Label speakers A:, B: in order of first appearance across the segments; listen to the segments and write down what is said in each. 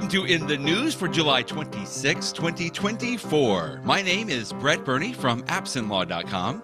A: Welcome to In the News for July 26, 2024. My name is Brett Burney from appsinlaw.com.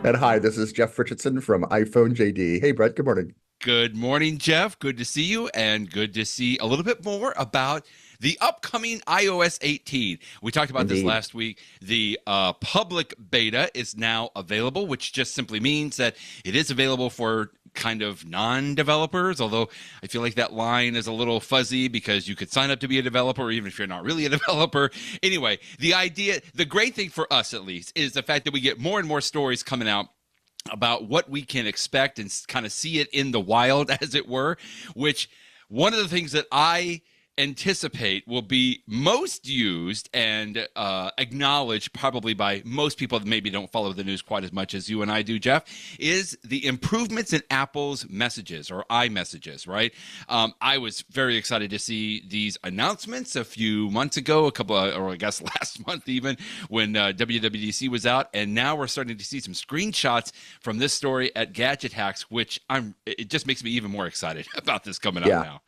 B: And hi, this is Jeff Richardson from iPhone JD. Hey, Brett, good morning.
A: Good morning, Jeff. Good to see you, and good to see a little bit more about the upcoming iOS 18. We talked about this last week. The public beta is now available, which just simply means that it is available for kind of non-developers, although I feel like that line is a little fuzzy because you could sign up to be a developer even if you're not really a developer. Anyway, the great thing for us at least is the fact that we get more and more stories coming out about what we can expect and kind of see it in the wild, as it were, which one of the things that I anticipate will be most used and acknowledged probably by most people that maybe don't follow the news quite as much as you and I do, Jeff, is the improvements in Apple's messages or iMessages, right? I was very excited to see these announcements a few months ago, or I guess last month even, when WWDC was out, and now we're starting to see some screenshots from this story at Gadget Hacks, which it just makes me even more excited about this coming up now.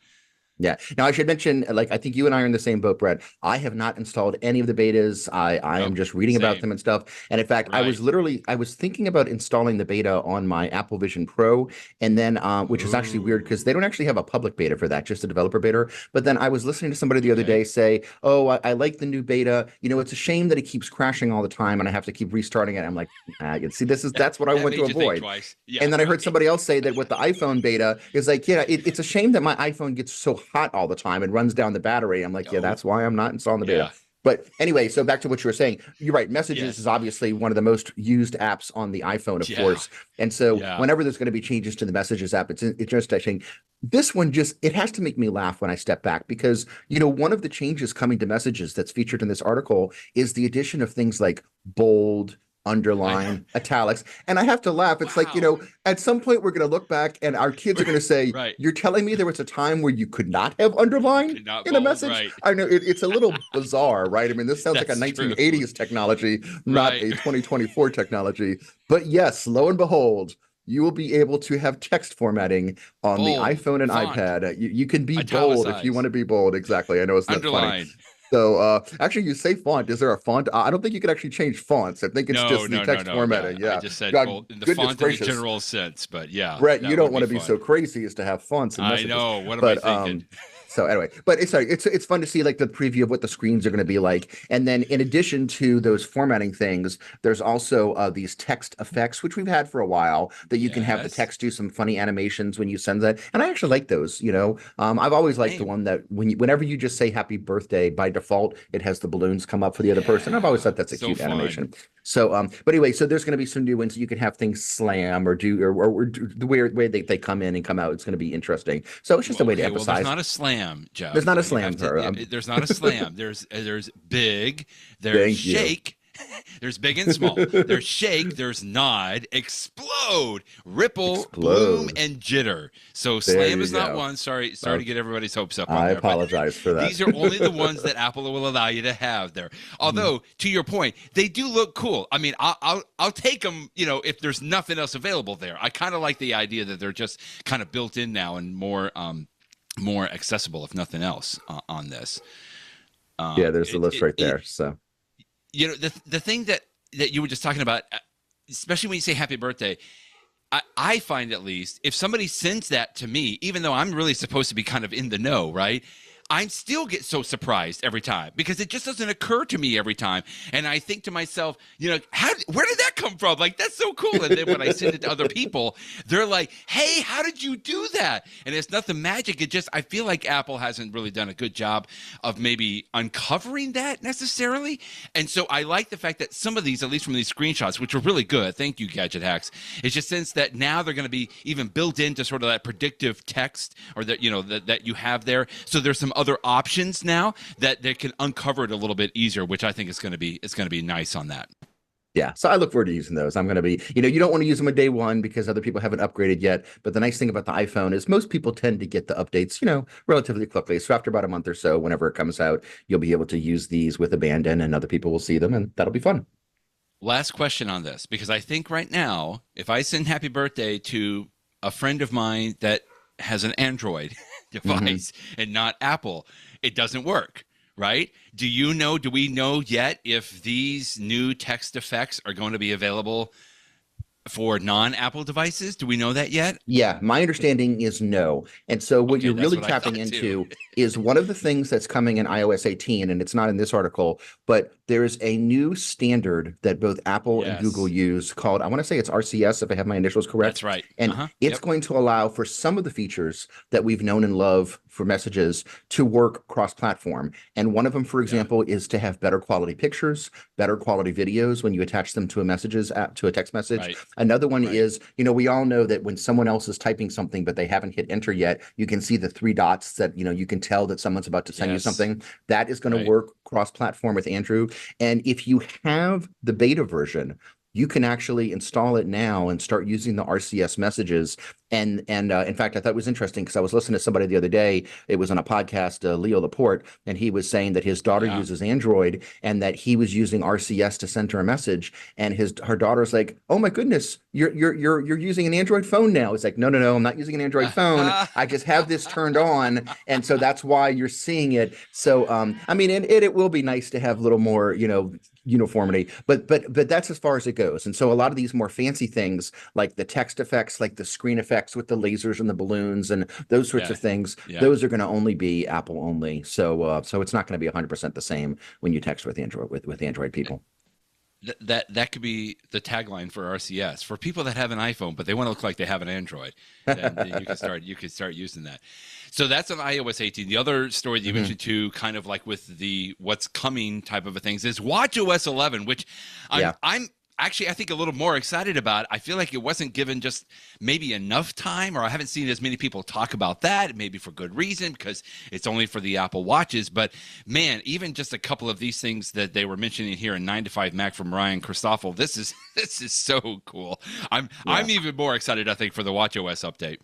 B: Yeah. Now, I should mention, I think you and I are in the same boat, Brett. I have not installed any of the betas. I am just reading about them and stuff. And in fact, I was thinking about installing the beta on my Apple Vision Pro, and then, which is actually weird because they don't actually have a public beta for that, just a developer beta. But then I was listening to somebody the other day say, oh, I like the new beta. You know, it's a shame that it keeps crashing all the time and I have to keep restarting it. I'm like, see, that's what I want to avoid. Yeah, and then I heard somebody else say that with the iPhone beta, it's like, it's a shame that my iPhone gets so hot all the time and runs down the battery. I'm like, that's why I'm not installing the beta. But anyway, so back to what you were saying. You're right. Messages is obviously one of the most used apps on the iPhone, of course. And so whenever there's going to be changes to the Messages app, it's interesting. This one it has to make me laugh when I step back because, one of the changes coming to Messages that's featured in this article is the addition of things like bold, underline, italics. And I have to laugh. It's like, at some point we're going to look back and our kids are going to say, you're telling me there was a time where you could not have underline in a message? I know it's a little bizarre, right? I mean, this sounds like a 1980s technology, not a 2024 technology. But yes, lo and behold, you will be able to have text formatting on the iPhone and iPad. You can be bold if you want to be bold. Exactly. I know it's not funny. So actually, you say font. Is there a font? I don't think you could actually change fonts. I think it's just the text formatting. Yeah,
A: I just said in the font in the general sense, but
B: Brett, you don't want to be so crazy as to have fonts.
A: I know. What am I thinking?
B: So anyway, but it's fun to see like the preview of what the screens are going to be like. And then in addition to those formatting things, there's also these text effects, which we've had for a while, that you can have the text do some funny animations when you send that. And I actually like those, I've always liked the one that whenever you just say happy birthday, by default, it has the balloons come up for the other person. I've always thought that's a cute animation. So, but anyway, so there's going to be some new ones. You can have things slam or do, or the weird way they come in and come out. It's going to be interesting. So it's just a way to emphasize.
A: Well, there's not a slam, Jeff.
B: There's not a slam.
A: There's not a slam. There's big. There's shake. There's big and small. There's shake. There's nod. Explode. Ripple. Bloom, and jitter. So slam is not one. Sorry to get everybody's hopes up.
B: I apologize for that.
A: These are only the ones that Apple will allow you to have there. Although, to your point, they do look cool. I mean, I'll take them. If there's nothing else available there. I kind of like the idea that they're just kind of built in now and more accessible, if nothing else, on this.
B: There's the list right there. So.
A: The thing that you were just talking about, especially when you say happy birthday, I find at least if somebody sends that to me, even though I'm really supposed to be kind of in the know, right? I still get so surprised every time because it just doesn't occur to me every time. And I think to myself, where did that come from? Like, that's so cool. And then when I send it to other people, they're like, hey, how did you do that? And it's nothing magic. I feel like Apple hasn't really done a good job of maybe uncovering that necessarily. And so I like the fact that some of these, at least from these screenshots, which are really good, thank you, Gadget Hacks, it's just since that now they're going to be even built into sort of that predictive text or that, that you have there. So there's some other options now that they can uncover it a little bit easier, which I think is going to be nice on that.
B: Yeah, so I look forward to using those. I'm going to be, you don't want to use them on day one because other people haven't upgraded yet. But the nice thing about the iPhone is most people tend to get the updates, relatively quickly. So after about a month or so, whenever it comes out, you'll be able to use these with abandon and other people will see them and that'll be fun.
A: Last question on this, because I think right now, if I send happy birthday to a friend of mine that has an Android, device and not Apple, it doesn't work, right? Do we know yet if these new text effects are going to be available for non-Apple devices? Do we know that yet?
B: Yeah, my understanding is no. And so what
A: Okay,
B: you're
A: that's
B: really
A: what I
B: tapping
A: thought too.
B: into is one of the things that's coming in iOS 18, and it's not in this article, but there's a new standard that both Apple and Google
A: Yes,
B: use called, I want to say it's RCS, if I have my initials correct.
A: that's right.
B: And
A: Uh-huh.
B: it's
A: Yep.
B: going to allow for some of the features that we've known and love for messages to work cross-platform. And one of them, for
A: Yeah.
B: example, is to have better quality pictures, better quality videos when you attach them to a messages app, to a text message.
A: Right.
B: Another one
A: Right.
B: is, we all know that when someone else is typing something, but they haven't hit enter yet, you can see the three dots that, you can tell that someone's about to send you
A: Yes.
B: something. That is going to
A: Right.
B: work cross-platform with Andrew. And if you have the beta version, you can actually install it now and start using the RCS messages. And in fact, I thought it was interesting because I was listening to somebody the other day. It was on a podcast, Leo Laporte, and he was saying that his daughter uses Android and that he was using RCS to send her a message. And her daughter's like, "Oh my goodness, you're using an Android phone now." It's like, no, I'm not using an Android phone. I just have this turned on, and so that's why you're seeing it. So I mean, it will be nice to have a little more, uniformity, but that's as far as it goes. And so a lot of these more fancy things like the text effects, like the screen effects with the lasers and the balloons and those sorts of things, those are going to only be Apple only. So it's not going to be 100% the same when you text with Android with Android people.
A: That could be the tagline for RCS for people that have an iPhone but they want to look like they have an Android. Then you can start using that. So that's on iOS 18. The other story that you mentioned too, kind of like with the what's coming type of a things, is watchOS 11, which I'm actually, I think, a little more excited about. I feel like it wasn't given just maybe enough time, or I haven't seen as many people talk about that, maybe for good reason, because it's only for the Apple Watches. But man, even just a couple of these things that they were mentioning here in 9 to 5 Mac from Ryan Christoffel, this is so cool. I'm even more excited, I think, for the watchOS update.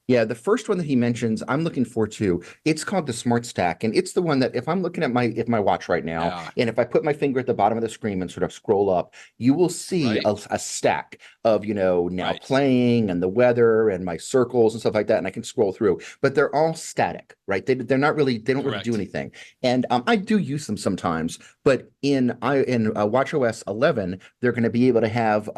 B: Yeah, the first one that he mentions, I'm looking forward to. It's called the Smart Stack, and it's the one that if I'm looking at my watch right now, and if I put my finger at the bottom of the screen and sort of scroll up, you will see a stack of now playing and the weather and my circles and stuff like that, and I can scroll through. But they're all static, right? They don't really do anything. And I do use them sometimes, but in watchOS 11, they're going to be able to have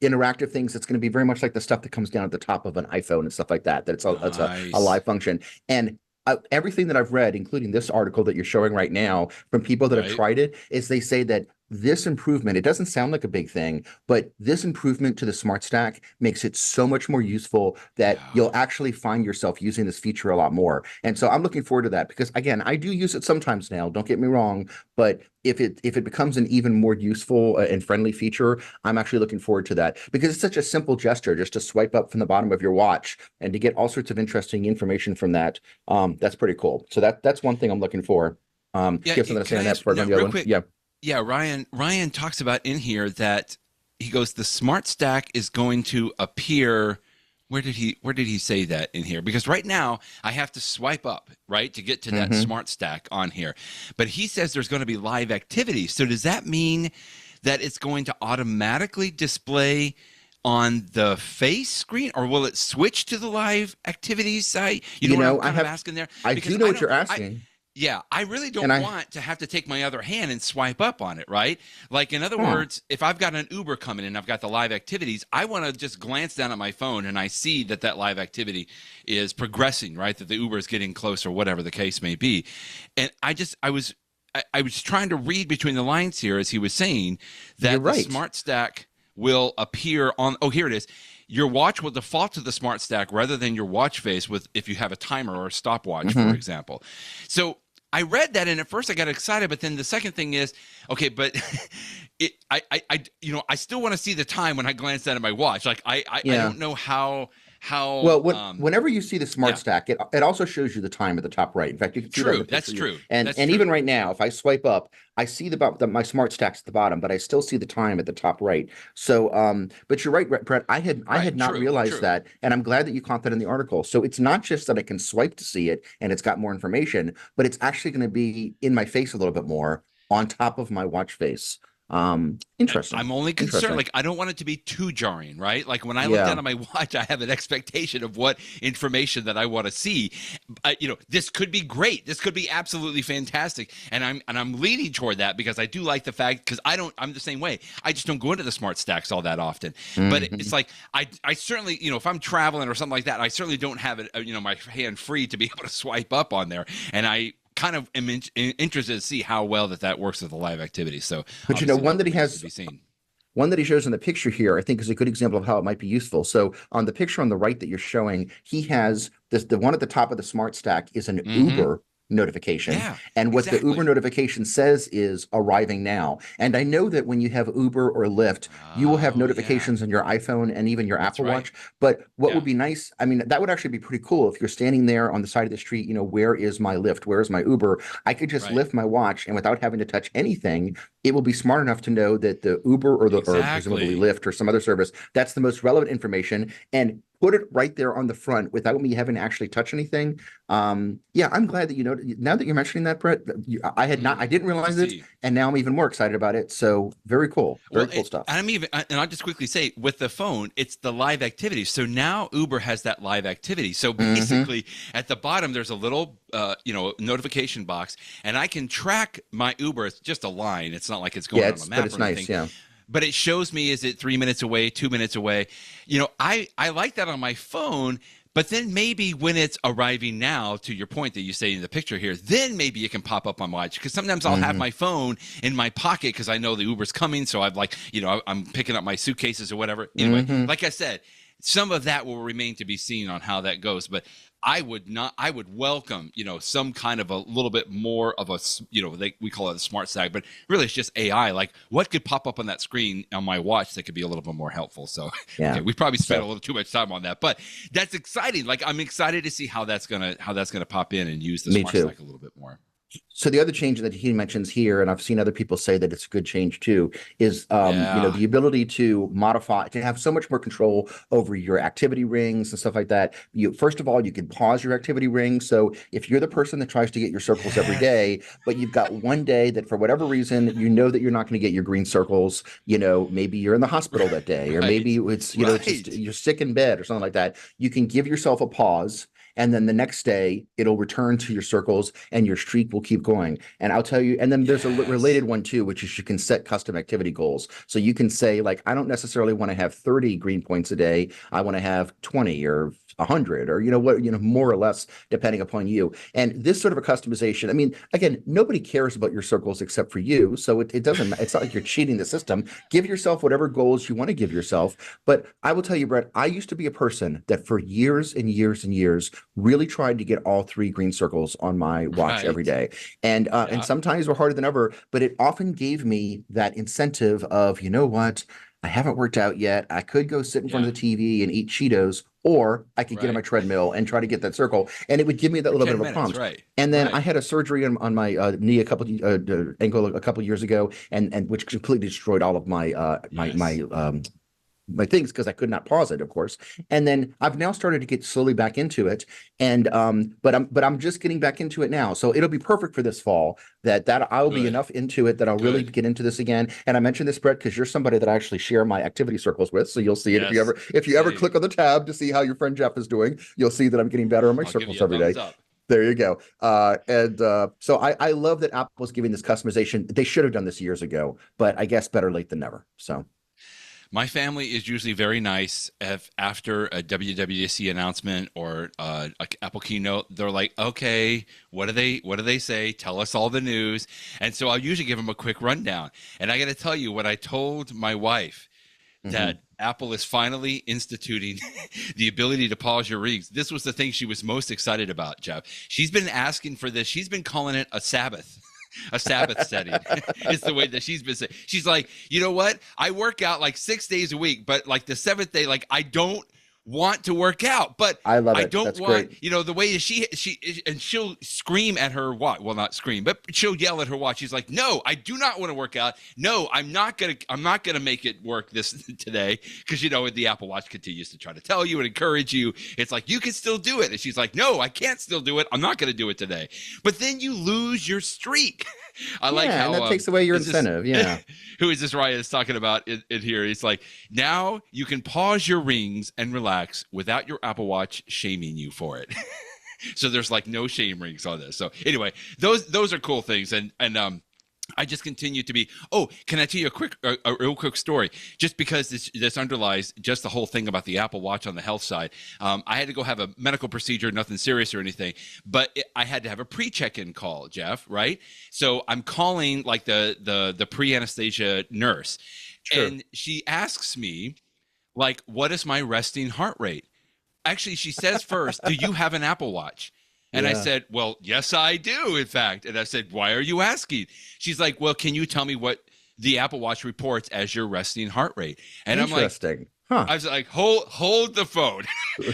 B: interactive things. That's going to be very much like the stuff that comes down at the top of an iPhone and stuff like that. It's a live function. And everything that I've read, including this article that you're showing right now from people that have tried it, is they say that this improvement, it doesn't sound like a big thing, but this improvement to the Smart Stack makes it so much more useful that you'll actually find yourself using this feature a lot more. And so I'm looking forward to that because, again, I do use it sometimes now, don't get me wrong, but if it becomes an even more useful and friendly feature, I'm actually looking forward to that because it's such a simple gesture just to swipe up from the bottom of your watch and to get all sorts of interesting information from that. That's pretty cool. So that's one thing I'm looking for. Do you have something to say on that before I go on the other one? Yeah.
A: Yeah, Ryan talks about in here that he goes, the Smart Stack is going to appear. Where did he say that in here? Because right now I have to swipe up, right, to get to that Smart Stack on here. But he says there's going to be live activity. So does that mean that it's going to automatically display on the face screen, or will it switch to the live activities site? You know what I'm asking there?
B: I do know what you're asking.
A: I really don't want to have to take my other hand and swipe up on it, right? Like, in other words, if I've got an Uber coming in, I've got the live activities, I want to just glance down at my phone and I see that live activity is progressing, right? That the Uber is getting closer, whatever the case may be. And I was trying to read between the lines here as he was saying that the Smart Stack will appear on, here it is. Your watch will default to the Smart Stack rather than your watch face if you have a timer or a stopwatch, for example. So I read that, and at first I got excited, but then the second thing is, okay, but I still want to see the time when I glance down at my watch. Like I don't know how.
B: Well, whenever you see the Smart Stack, it also shows you the time at the top right. In fact, you can see
A: that's true.
B: And even right now, if I swipe up, I see my Smart Stack's at the bottom, but I still see the time at the top right. So, but you're right, Brett. I had not realized that, and I'm glad that you caught that in the article. So it's not just that I can swipe to see it, and it's got more information, but it's actually going to be in my face a little bit more on top of my watch face. Interesting.
A: I'm only concerned,
B: Interesting.
A: like, I don't want it to be too jarring, right? Like when I look
B: Yeah.
A: down at my watch, I have an expectation of what information that I want to see. This could be great. This could be absolutely fantastic, and I'm leaning toward that because I do like the fact, because I'm the same way. I just don't go into the smart stacks all that often. But
B: Mhm.
A: it's like I certainly, if I'm traveling or something like that, I certainly don't have it, my hand free to be able to swipe up on there, and I kind of am interested to see how well that works with the live activity. So
B: But
A: obviously
B: one
A: that
B: that he
A: remains to
B: has,
A: be seen.
B: one that he shows in the picture here, I think is a good example of how it might be useful. So on the picture on the right that you're showing, he has this, the one at the top of the smart stack is an
A: Mm-hmm.
B: Uber notification.
A: Yeah,
B: And what the
A: exactly.
B: Uber notification says is arriving now. And I know that when you have Uber or Lyft, you will have
A: Oh, yeah.
B: notifications on your iPhone and even your
A: That's
B: Apple
A: right.
B: Watch. But what
A: Yeah.
B: would be nice, I mean, that would actually be pretty cool if you're standing there on the side of the street, where is my Lyft? Where is my Uber? I could just
A: Right.
B: lift my watch and without having to touch anything, it will be smart enough to know that the Uber or presumably
A: Exactly.
B: Lyft or some other service, that's the most relevant information, and put it right there on the front without me having to actually touch anything. Yeah, I'm glad that now that you're mentioning that, Brett, I didn't
A: To
B: realize it,
A: see.
B: and now I'm even more excited about it. So very
A: Well,
B: cool stuff.
A: and I'll just quickly say, with the phone, it's the live activity. So now Uber has that live activity. So
B: Hmm.
A: basically, at the bottom, there's a little, notification box, and I can track my Uber. It's just a line. It's not like it's going
B: Yeah,
A: on a
B: but
A: map
B: it's
A: or anything.
B: nice. Yeah,
A: But it shows me, is it 3 minutes away, 2 minutes away? I like that on my phone. But then maybe when it's arriving now, to your point that you say in the picture here, then maybe it can pop up on my watch, because sometimes I'll have
B: hmm
A: my phone in my pocket because I know the Uber's coming. So I've like, I'm picking up my suitcases or whatever. Anyway,
B: hmm
A: like I said, some of that will remain to be seen on how that goes. But I would welcome, some kind of a little bit more of a, we call it a smart stack, but really it's just AI. Like, what could pop up on that screen on my watch that could be a little bit more helpful? So,
B: yeah.
A: okay, we probably spent a
B: So
A: little too much time on that, but that's exciting. Like, I'm excited to see how that's gonna pop in and use the
B: me
A: smart
B: too.
A: stack a little bit more.
B: So the other change that he mentions here, and I've seen other people say that it's a good change too, is
A: Yeah.
B: the ability to modify, to have so much more control over your activity rings and stuff like that. First of all, you can pause your activity ring. So if you're the person that tries to get your circles every
A: Yes.
B: day, but you've got one day that for whatever reason you know that you're not going to get your green circles, maybe you're in the hospital that day, or maybe
A: Right.
B: it's just
A: Right.
B: you're sick in bed or something like that. You can give yourself a pause, and then the next day it'll return to your circles and your streak will keep going. And I'll tell you, and then there's a related
A: Yes.
B: one too, which is you can set custom activity goals. So you can say, like, I don't necessarily want to have 30 green points a day. I want to have 20 or 100, or more or less, depending upon you. And this sort of a customization, I mean, again, nobody cares about your circles except for you, so it doesn't, it's not like you're cheating the system. Give yourself whatever goals you want to give yourself. But I will tell you, Brett, I used to be a person that for years and years and years really tried to get all three green circles on my watch every
A: Right.
B: day. And
A: Yeah.
B: sometimes were harder than ever, but it often gave me that incentive of, you know what, I haven't worked out yet. I could go sit in front
A: Yeah.
B: of the TV and eat Cheetos, or I could get on my
A: Right.
B: treadmill and try to get that circle. And it would give me that
A: For
B: little bit
A: 10
B: of a
A: minutes.
B: prompt.
A: Right.
B: And then I
A: Right.
B: had a surgery on my knee ankle a couple years ago, and which completely destroyed all of my
A: Yes.
B: my things because I could not pause it, of course. And then I've now started to get slowly back into it. And but I'm just getting back into it now. So it'll be perfect for this fall, that I'll be
A: Good.
B: enough into it that I'll really
A: Good.
B: get into this again. And I mentioned this, Brett, because you're somebody that I actually share my activity circles with. So you'll see it
A: Yes.
B: if you ever
A: Same.
B: click on the tab to see how your friend Jeff is doing, you'll see that I'm getting better on my
A: I'll give
B: circles
A: you a
B: every day.
A: thumbs up.
B: There you go. So I love that Apple's giving this customization. They should have done this years ago, but I guess better late than never. So
A: My family is usually very nice if after a WWDC announcement or a Apple keynote, they're like, "Okay, what do they say? Tell us all the news." And so I'll usually give them a quick rundown. And I got to tell you, when I told my wife
B: mhm.
A: that Apple is finally instituting the ability to pause your rings, this was the thing she was most excited about, Jeff. She's been asking for this. She's been calling it a Sabbath. A Sabbath setting. It's the way that she's been saying. She's like, you know what? I work out like 6 days a week, but like the seventh day, like I don't want to work out, but
B: I love
A: I
B: it.
A: don't
B: That's
A: want,
B: great.
A: the way she and she'll scream at her watch. Well, not scream, but she'll yell at her watch. She's like, "No, I do not want to work out. No, I'm not gonna make it work this today." Because the Apple Watch continues to try to tell you and encourage you. It's like, you can still do it, and she's like, "No, I can't still do it. I'm not gonna do it today." But then you lose your streak. I like how
B: and that takes away your incentive.
A: Who is this? Ryan is talking about in here. He's like, now you can pause your rings and relax without your Apple Watch shaming you for it. So there's like no shame rings on this. So anyway, those are cool things, and I just continue to be. Oh, can I tell you a real quick story? Just because this underlies just the whole thing about the Apple Watch on the health side. I had to go have a medical procedure, nothing serious or anything, but I had to have a pre-check-in call, Jeff. Right? So I'm calling like the pre-anesthesia nurse,
B: Sure.
A: and she asks me, like, what is my resting heart rate? Actually, she says first, do you have an Apple Watch? And I said, well, yes, I do, in fact. And I said, why are you asking? She's like, well, can you tell me what the Apple Watch reports as your resting heart rate? And I'm like,
B: huh.
A: I was like, hold the phone.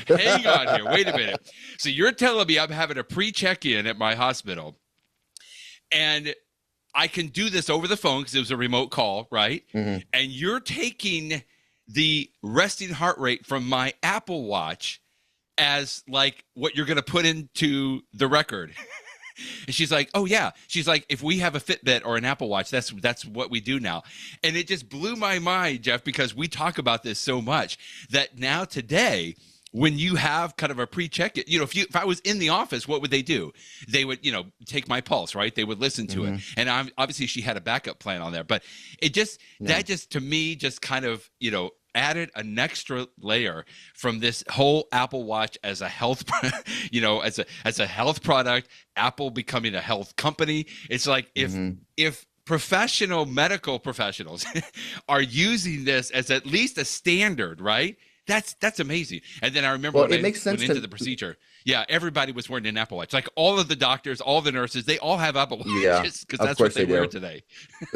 A: Hang on here. Wait a minute. So you're telling me I'm having a pre-check-in at my hospital, and I can do this over the phone because it was a remote call, right?
B: Mm-hmm.
A: And you're taking the resting heart rate from my Apple Watch as like what you're going to put into the record. And she's like, oh yeah. She's like, if we have a Fitbit or an Apple Watch, that's what we do now. And it just blew my mind, Jeff, because we talk about this so much that now today, when you have kind of a pre-check, if I was in the office, what would they do? They would, take my pulse, right? They would listen to it. And obviously she had a backup plan on there, but that just to me, just kind of, added an extra layer from this whole Apple Watch as a health, as a health product, Apple becoming a health company. It's like if professional medical professionals are using this as at least a standard, right? That's amazing. And then I remember when I went into the procedure. Yeah, everybody was wearing an Apple Watch. Like all of the doctors, all the nurses, they all have Apple Watches because that's what they wear today.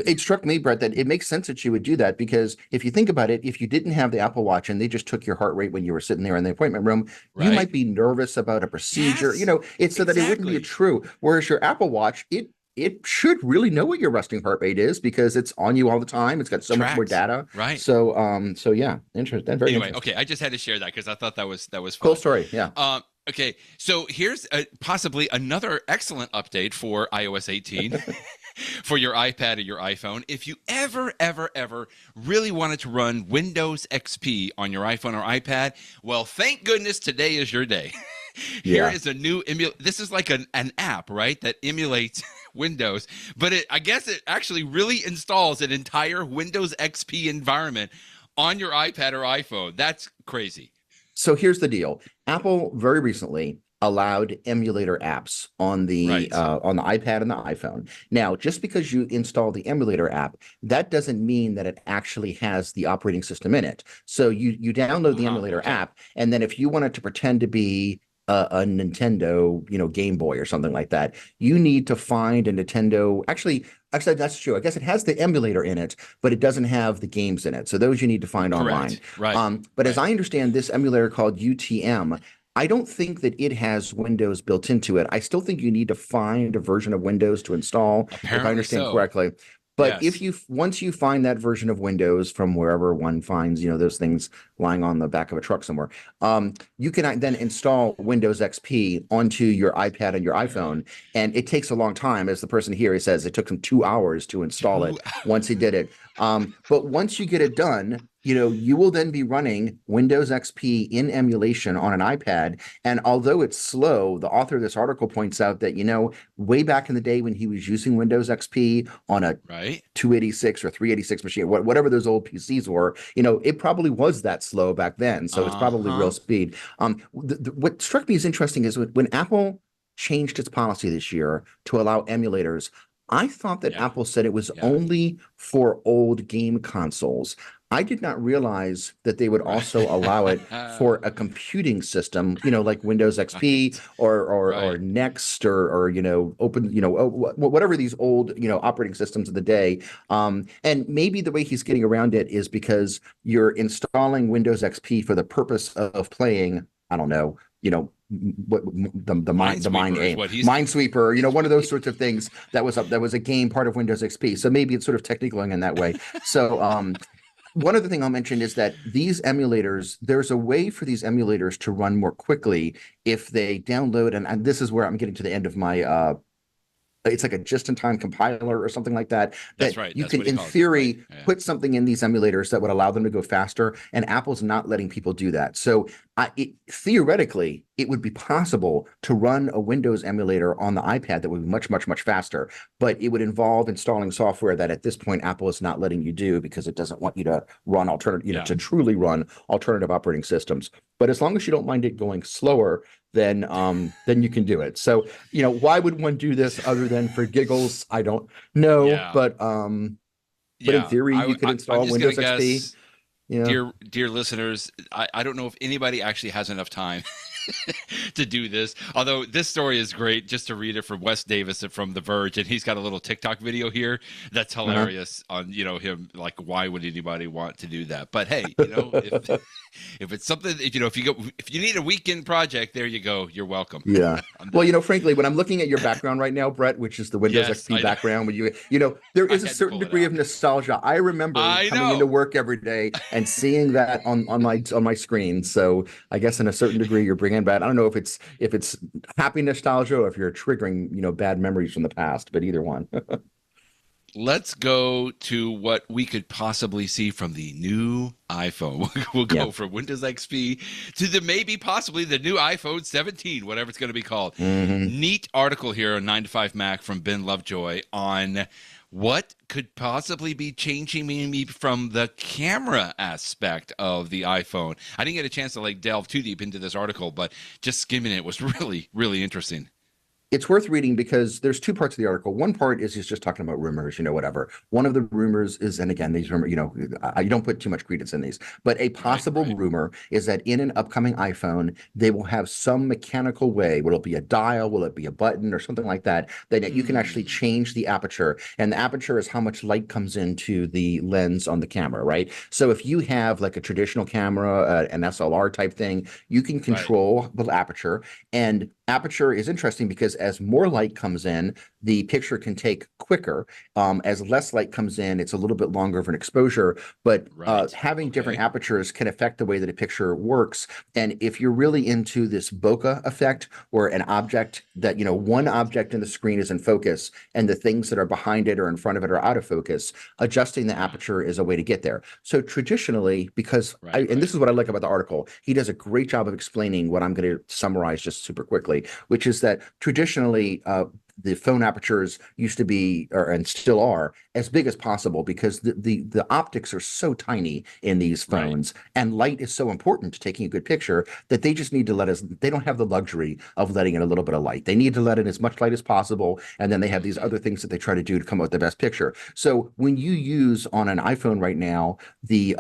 B: It struck me, Brett, that it makes sense that you would do that because if you think about it, if you didn't have the Apple Watch and they just took your heart rate when you were sitting there in the appointment room, you might be nervous about a procedure.
A: Yes,
B: it's so that it wouldn't be true. Whereas your Apple Watch, it should really know what your resting heart rate is because it's on you all the time. It's got so much more data.
A: Right.
B: So yeah, interesting. Very interesting.
A: Okay, I just had to share that because I thought that was fun.
B: Cool story. Yeah.
A: Okay, so here's possibly another excellent update for iOS 18 for your iPad or your iPhone. If you ever really wanted to run Windows XP on your iPhone or iPad, well, thank goodness today is your day. Here is a new this is like an app, right, that emulates Windows, but I guess it actually really installs an entire Windows XP environment on your iPad or iPhone. That's crazy.
B: So here's the deal. Apple very recently allowed emulator apps on the iPad and the iPhone. Now, just because you install the emulator app, that doesn't mean that it actually has the operating system in it. So you download the emulator app, and then if you wanted to pretend to be a Nintendo, Game Boy or something like that, you need to find a Nintendo. Actually, that's true. I guess it has the emulator in it, but it doesn't have the games in it. So those you need to find online.
A: Right.
B: But as I understand this emulator called UTM, I don't think that it has Windows built into it. I still think you need to find a version of Windows to install, if I understand correctly. But once you find that version of Windows from wherever one finds, those things lying on the back of a truck somewhere, you can then install Windows XP onto your iPad and your iPhone. And it takes a long time. As the person here, he says it took him 2 hours to install it once he did it. But once you get it done, you will then be running Windows XP in emulation on an iPad. And although it's slow, the author of this article points out that, way back in the day when he was using Windows XP on a 286 or 386 machine, whatever those old PCs were, it probably was that slow back then. So it's probably real speed. What struck me as interesting is when Apple changed its policy this year to allow emulators, I thought that
A: Yeah.
B: Apple said it was
A: Yeah.
B: only for old game consoles. I did not realize that they would
A: Right.
B: also allow it for a computing system, like Windows XP
A: Right.
B: or
A: Right.
B: Next or Open, whatever these old operating systems of the day. And maybe the way he's getting around it is because you're installing Windows XP for the purpose of playing, I don't know, what the mind
A: Minesweeper is
B: aim
A: what he's
B: Minesweeper, one of those sorts of things that was a game part of Windows XP. So maybe it's sort of technical in that way. So one other thing I'll mention is that these emulators, there's a way for these emulators to run more quickly if they download, and this is where I'm getting to the end of my it's like a just-in-time compiler or something like that,
A: That's
B: that
A: right.
B: you
A: That's
B: can,
A: what he
B: in
A: calls it. Right.
B: theory,
A: Yeah.
B: put something in these emulators that would allow them to go faster, and Apple's not letting people do that. So theoretically, it would be possible to run a Windows emulator on the iPad that would be much, much, much faster, but it would involve installing software that at this point Apple is not letting you do because it doesn't want you to run alternative,
A: Yeah.
B: to truly run alternative operating systems. But as long as you don't mind it going slower, then you can do it. So, why would one do this other than for giggles? I don't know,
A: Yeah.
B: but in
A: Yeah.
B: theory, you could
A: I'm
B: install
A: just gonna
B: Windows XP.
A: guess,
B: Yeah.
A: dear listeners, I don't know if anybody actually has enough time to do this. Although this story is great, just to read it from Wes Davis from The Verge, and he's got a little TikTok video here that's
B: Uh-huh.
A: hilarious on him, like, why would anybody want to do that? But hey, if it's something, if you need a weekend project, there you go. You're welcome.
B: Yeah.
A: I'm
B: Well,
A: done.
B: frankly, when I'm looking at your background right now, Brett, which is the Windows
A: Yes,
B: XP
A: I know.
B: background, when there
A: I
B: is a
A: had to
B: certain
A: pull it
B: degree of
A: out.
B: nostalgia. I remember
A: I
B: coming into
A: know.
B: work every day and seeing that on my screen. So I guess in a certain degree, you're bringing back. I don't know if it's happy nostalgia or if you're triggering bad memories from the past, but either one.
A: Let's go to what we could possibly see from the new iPhone. We'll
B: Yeah.
A: go from Windows XP to maybe possibly the new iPhone 17, whatever it's going to be called.
B: Hmm.
A: Neat article here on 9 to 5 Mac from Ben Lovejoy on what could possibly be changing maybe from the camera aspect of the iPhone. I didn't get a chance to delve too deep into this article, but just skimming it was really, really interesting.
B: It's worth reading because there's two parts of the article. One part is he's just talking about rumors, whatever. One of the rumors is, and again, these rumors, you don't put too much credence in these, but a possible
A: Right.
B: rumor is that in an upcoming iPhone, they will have some mechanical way. Will it be a dial? Will it be a button or something like that? That you can actually change the aperture. And the aperture is how much light comes into the lens on the camera, right? So if you have like a traditional camera, an SLR type thing, you can control the aperture. And aperture is interesting because as more light comes in, the picture can take quicker. As less light comes in, it's a little bit longer of an exposure. But having different apertures can affect the way that a picture works. And if you're really into this bokeh effect, or an object that, one object in the screen is in focus and the things that are behind it or in front of it are out of focus, adjusting the aperture is a way to get there. So traditionally, because and this is what I like about the article, he does a great job of explaining what I'm going to summarize just super quickly, which is that traditionally the phone apertures used to be, and still are, as big as possible because the optics are so tiny in these phones, and light is so important to taking a good picture that they just need to they don't have the luxury of letting in a little bit of light. They need to let in as much light as possible, and then they have these other things that they try to do to come up with the best picture. So when you use on an iPhone right now the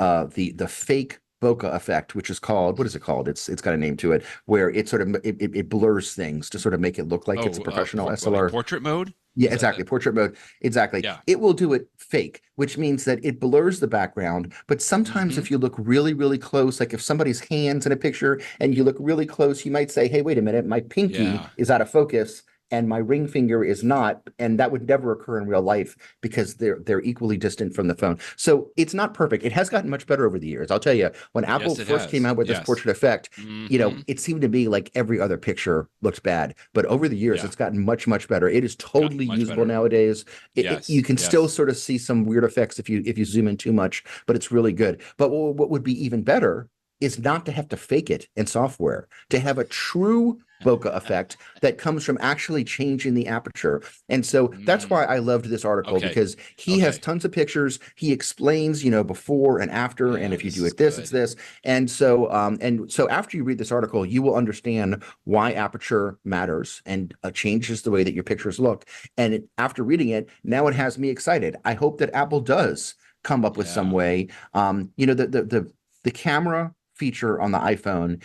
B: fake bokeh effect, which is called, what is it called? It's got a name to it, where it sort of it blurs things to sort of make it look like it's a professional SLR.
A: Portrait mode?
B: Yeah, exactly. Portrait mode. Exactly.
A: Yeah.
B: It will do it fake, which means that it blurs the background. But sometimes if you look really, really close, like if somebody's hand's in a picture and you look really close, you might say, hey, wait a minute, my pinky is out of focus and my ring finger is not, and that would never occur in real life because they're equally distant from the phone. So it's not perfect. It has gotten much better over the years. I'll tell you, when Apple first came out with this portrait effect, it seemed to be like every other picture looked bad. But over the years, it's gotten much, much better. It is totally usable nowadays. You can still sort of see some weird effects if you zoom in too much, but it's really good. But what would be even better is not to have to fake it in software, to have a true bokeh effect that comes from actually changing the aperture. And so that's why I loved this article,
A: Okay.
B: because he has
A: Okay.
B: tons of pictures. He explains, before and after, and
A: Yeah,
B: if you
A: this
B: do
A: is
B: it this, it's
A: good.
B: this. And so after you read this article, you will understand why aperture matters and changes the way that your pictures look. And after reading it, now it has me excited. I hope that Apple does come up with some
A: Yeah.
B: way. The camera feature on the iPhone,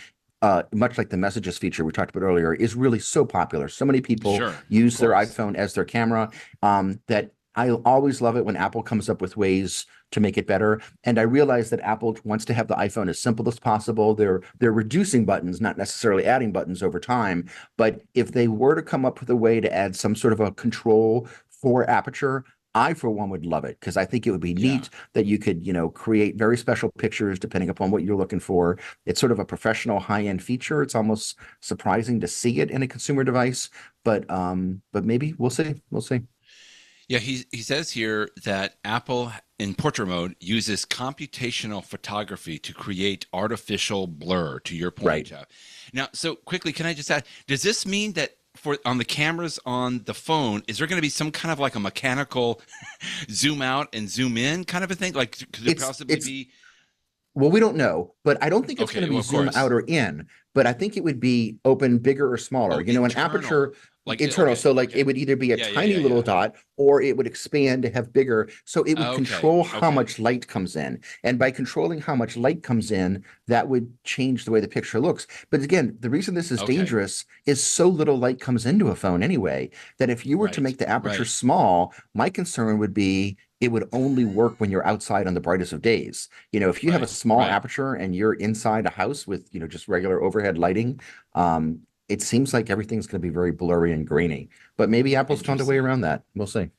B: much like the messages feature we talked about earlier, is really so popular. So many people
A: Sure. Of
B: use their
A: course.
B: iPhone as their camera, that I always love it when Apple comes up with ways to make it better. And I realize that Apple wants to have the iPhone as simple as possible. They're reducing buttons, not necessarily adding buttons over time. But if they were to come up with a way to add some sort of a control for aperture, I, for one, would love it, because I think it would be
A: Yeah.
B: neat that you could, create very special pictures depending upon what you're looking for. It's sort of a professional high-end feature. It's almost surprising to see it in a consumer device, but maybe we'll see. We'll see.
A: Yeah, he says here that Apple in portrait mode uses computational photography to create artificial blur, to your point,
B: Right.
A: Jeff. Now, so quickly, can I just add, does this mean that for on the cameras on the phone, is there going to be some kind of like a mechanical zoom out and zoom in kind of a thing? Like, could there possibly
B: It's
A: be?
B: Well, we don't know, but I don't think it's going
A: Okay,
B: to
A: well,
B: be
A: of
B: zoom
A: course.
B: out or in, but I think it would be open bigger or smaller.
A: Oh,
B: An
A: internal.
B: aperture
A: Like,
B: internal.
A: okay,
B: So like
A: okay.
B: it would either be a
A: Yeah, yeah,
B: tiny
A: yeah,
B: little
A: yeah.
B: dot, or it would expand to have bigger. So it would
A: Okay,
B: control how
A: okay,
B: much light comes in. And by controlling how much light comes in, that would change the way the picture looks. But again, the reason this is
A: okay.
B: dangerous is so little light comes into a phone anyway, that if you were to
A: Right,
B: make the aperture
A: right.
B: small, my concern would be it would only work when you're outside on the brightest of days. If you have a
A: Right,
B: small
A: right.
B: aperture and you're inside a house with, just regular overhead lighting, it seems like everything's going to be very blurry and grainy. But maybe Apple's found a way
A: Interesting.
B: around that. We'll see.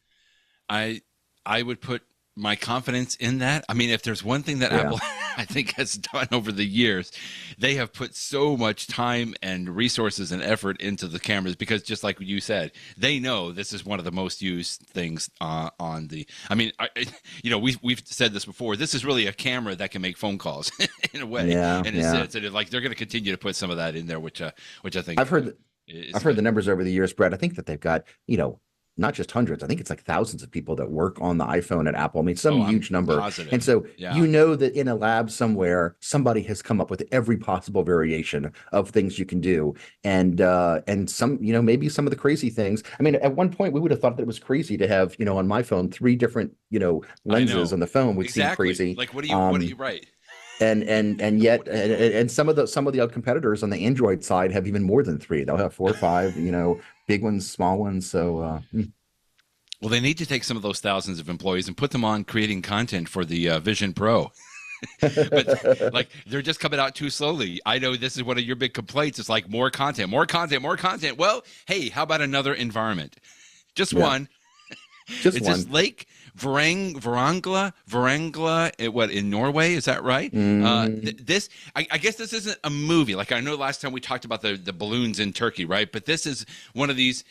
A: I I would put my confidence in that. I mean, if there's one thing that
B: Yeah.
A: Apple I think has done over the years, they have put so much time and resources and effort into the cameras because, just like you said, they know this is one of the most used things on the. I mean, we've said this before. This is really a camera that can make phone calls in a way,
B: Yeah.
A: in a
B: Yeah.
A: sense, and like they're going to continue to put some of that in there, which I think
B: I've heard
A: is
B: I've heard
A: good.
B: the numbers over the years, Brett. I think that they've got, not just hundreds. I think it's like thousands of people that work on the iPhone at Apple. I mean, some
A: Oh, I'm
B: huge number. And
A: positive.
B: so
A: Yeah.
B: that in a lab somewhere, somebody has come up with every possible variation of things you can do. And some, maybe some of the crazy things. I mean, at one point we would have thought that it was crazy to have, on my phone, three different,
A: I
B: lenses
A: know.
B: on the phone would seem
A: Exactly.
B: crazy.
A: Like, what do you write?
B: And yet
A: What are you doing?
B: and some of the other competitors on the Android side have even more than three. They'll have four or five, big ones, small ones. So
A: Well, they need to take some of those thousands of employees and put them on creating content for the Vision Pro. But like they're just coming out too slowly. I know this is one of your big complaints. It's like more content, more content, more content. Well, hey, how about another environment? Just
B: yeah,
A: one.
B: just
A: It's this
B: one.
A: Lake Vrangla, what in Norway? Is that right?
B: Mm,
A: I guess this isn't a movie. Like I know last time we talked about the balloons in Turkey, right? But this is one of these.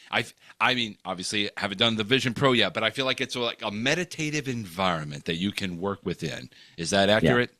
A: I mean, obviously, I haven't done the Vision Pro yet, but I feel like it's like a meditative environment that you can work within. Is that
B: yeah.
A: accurate?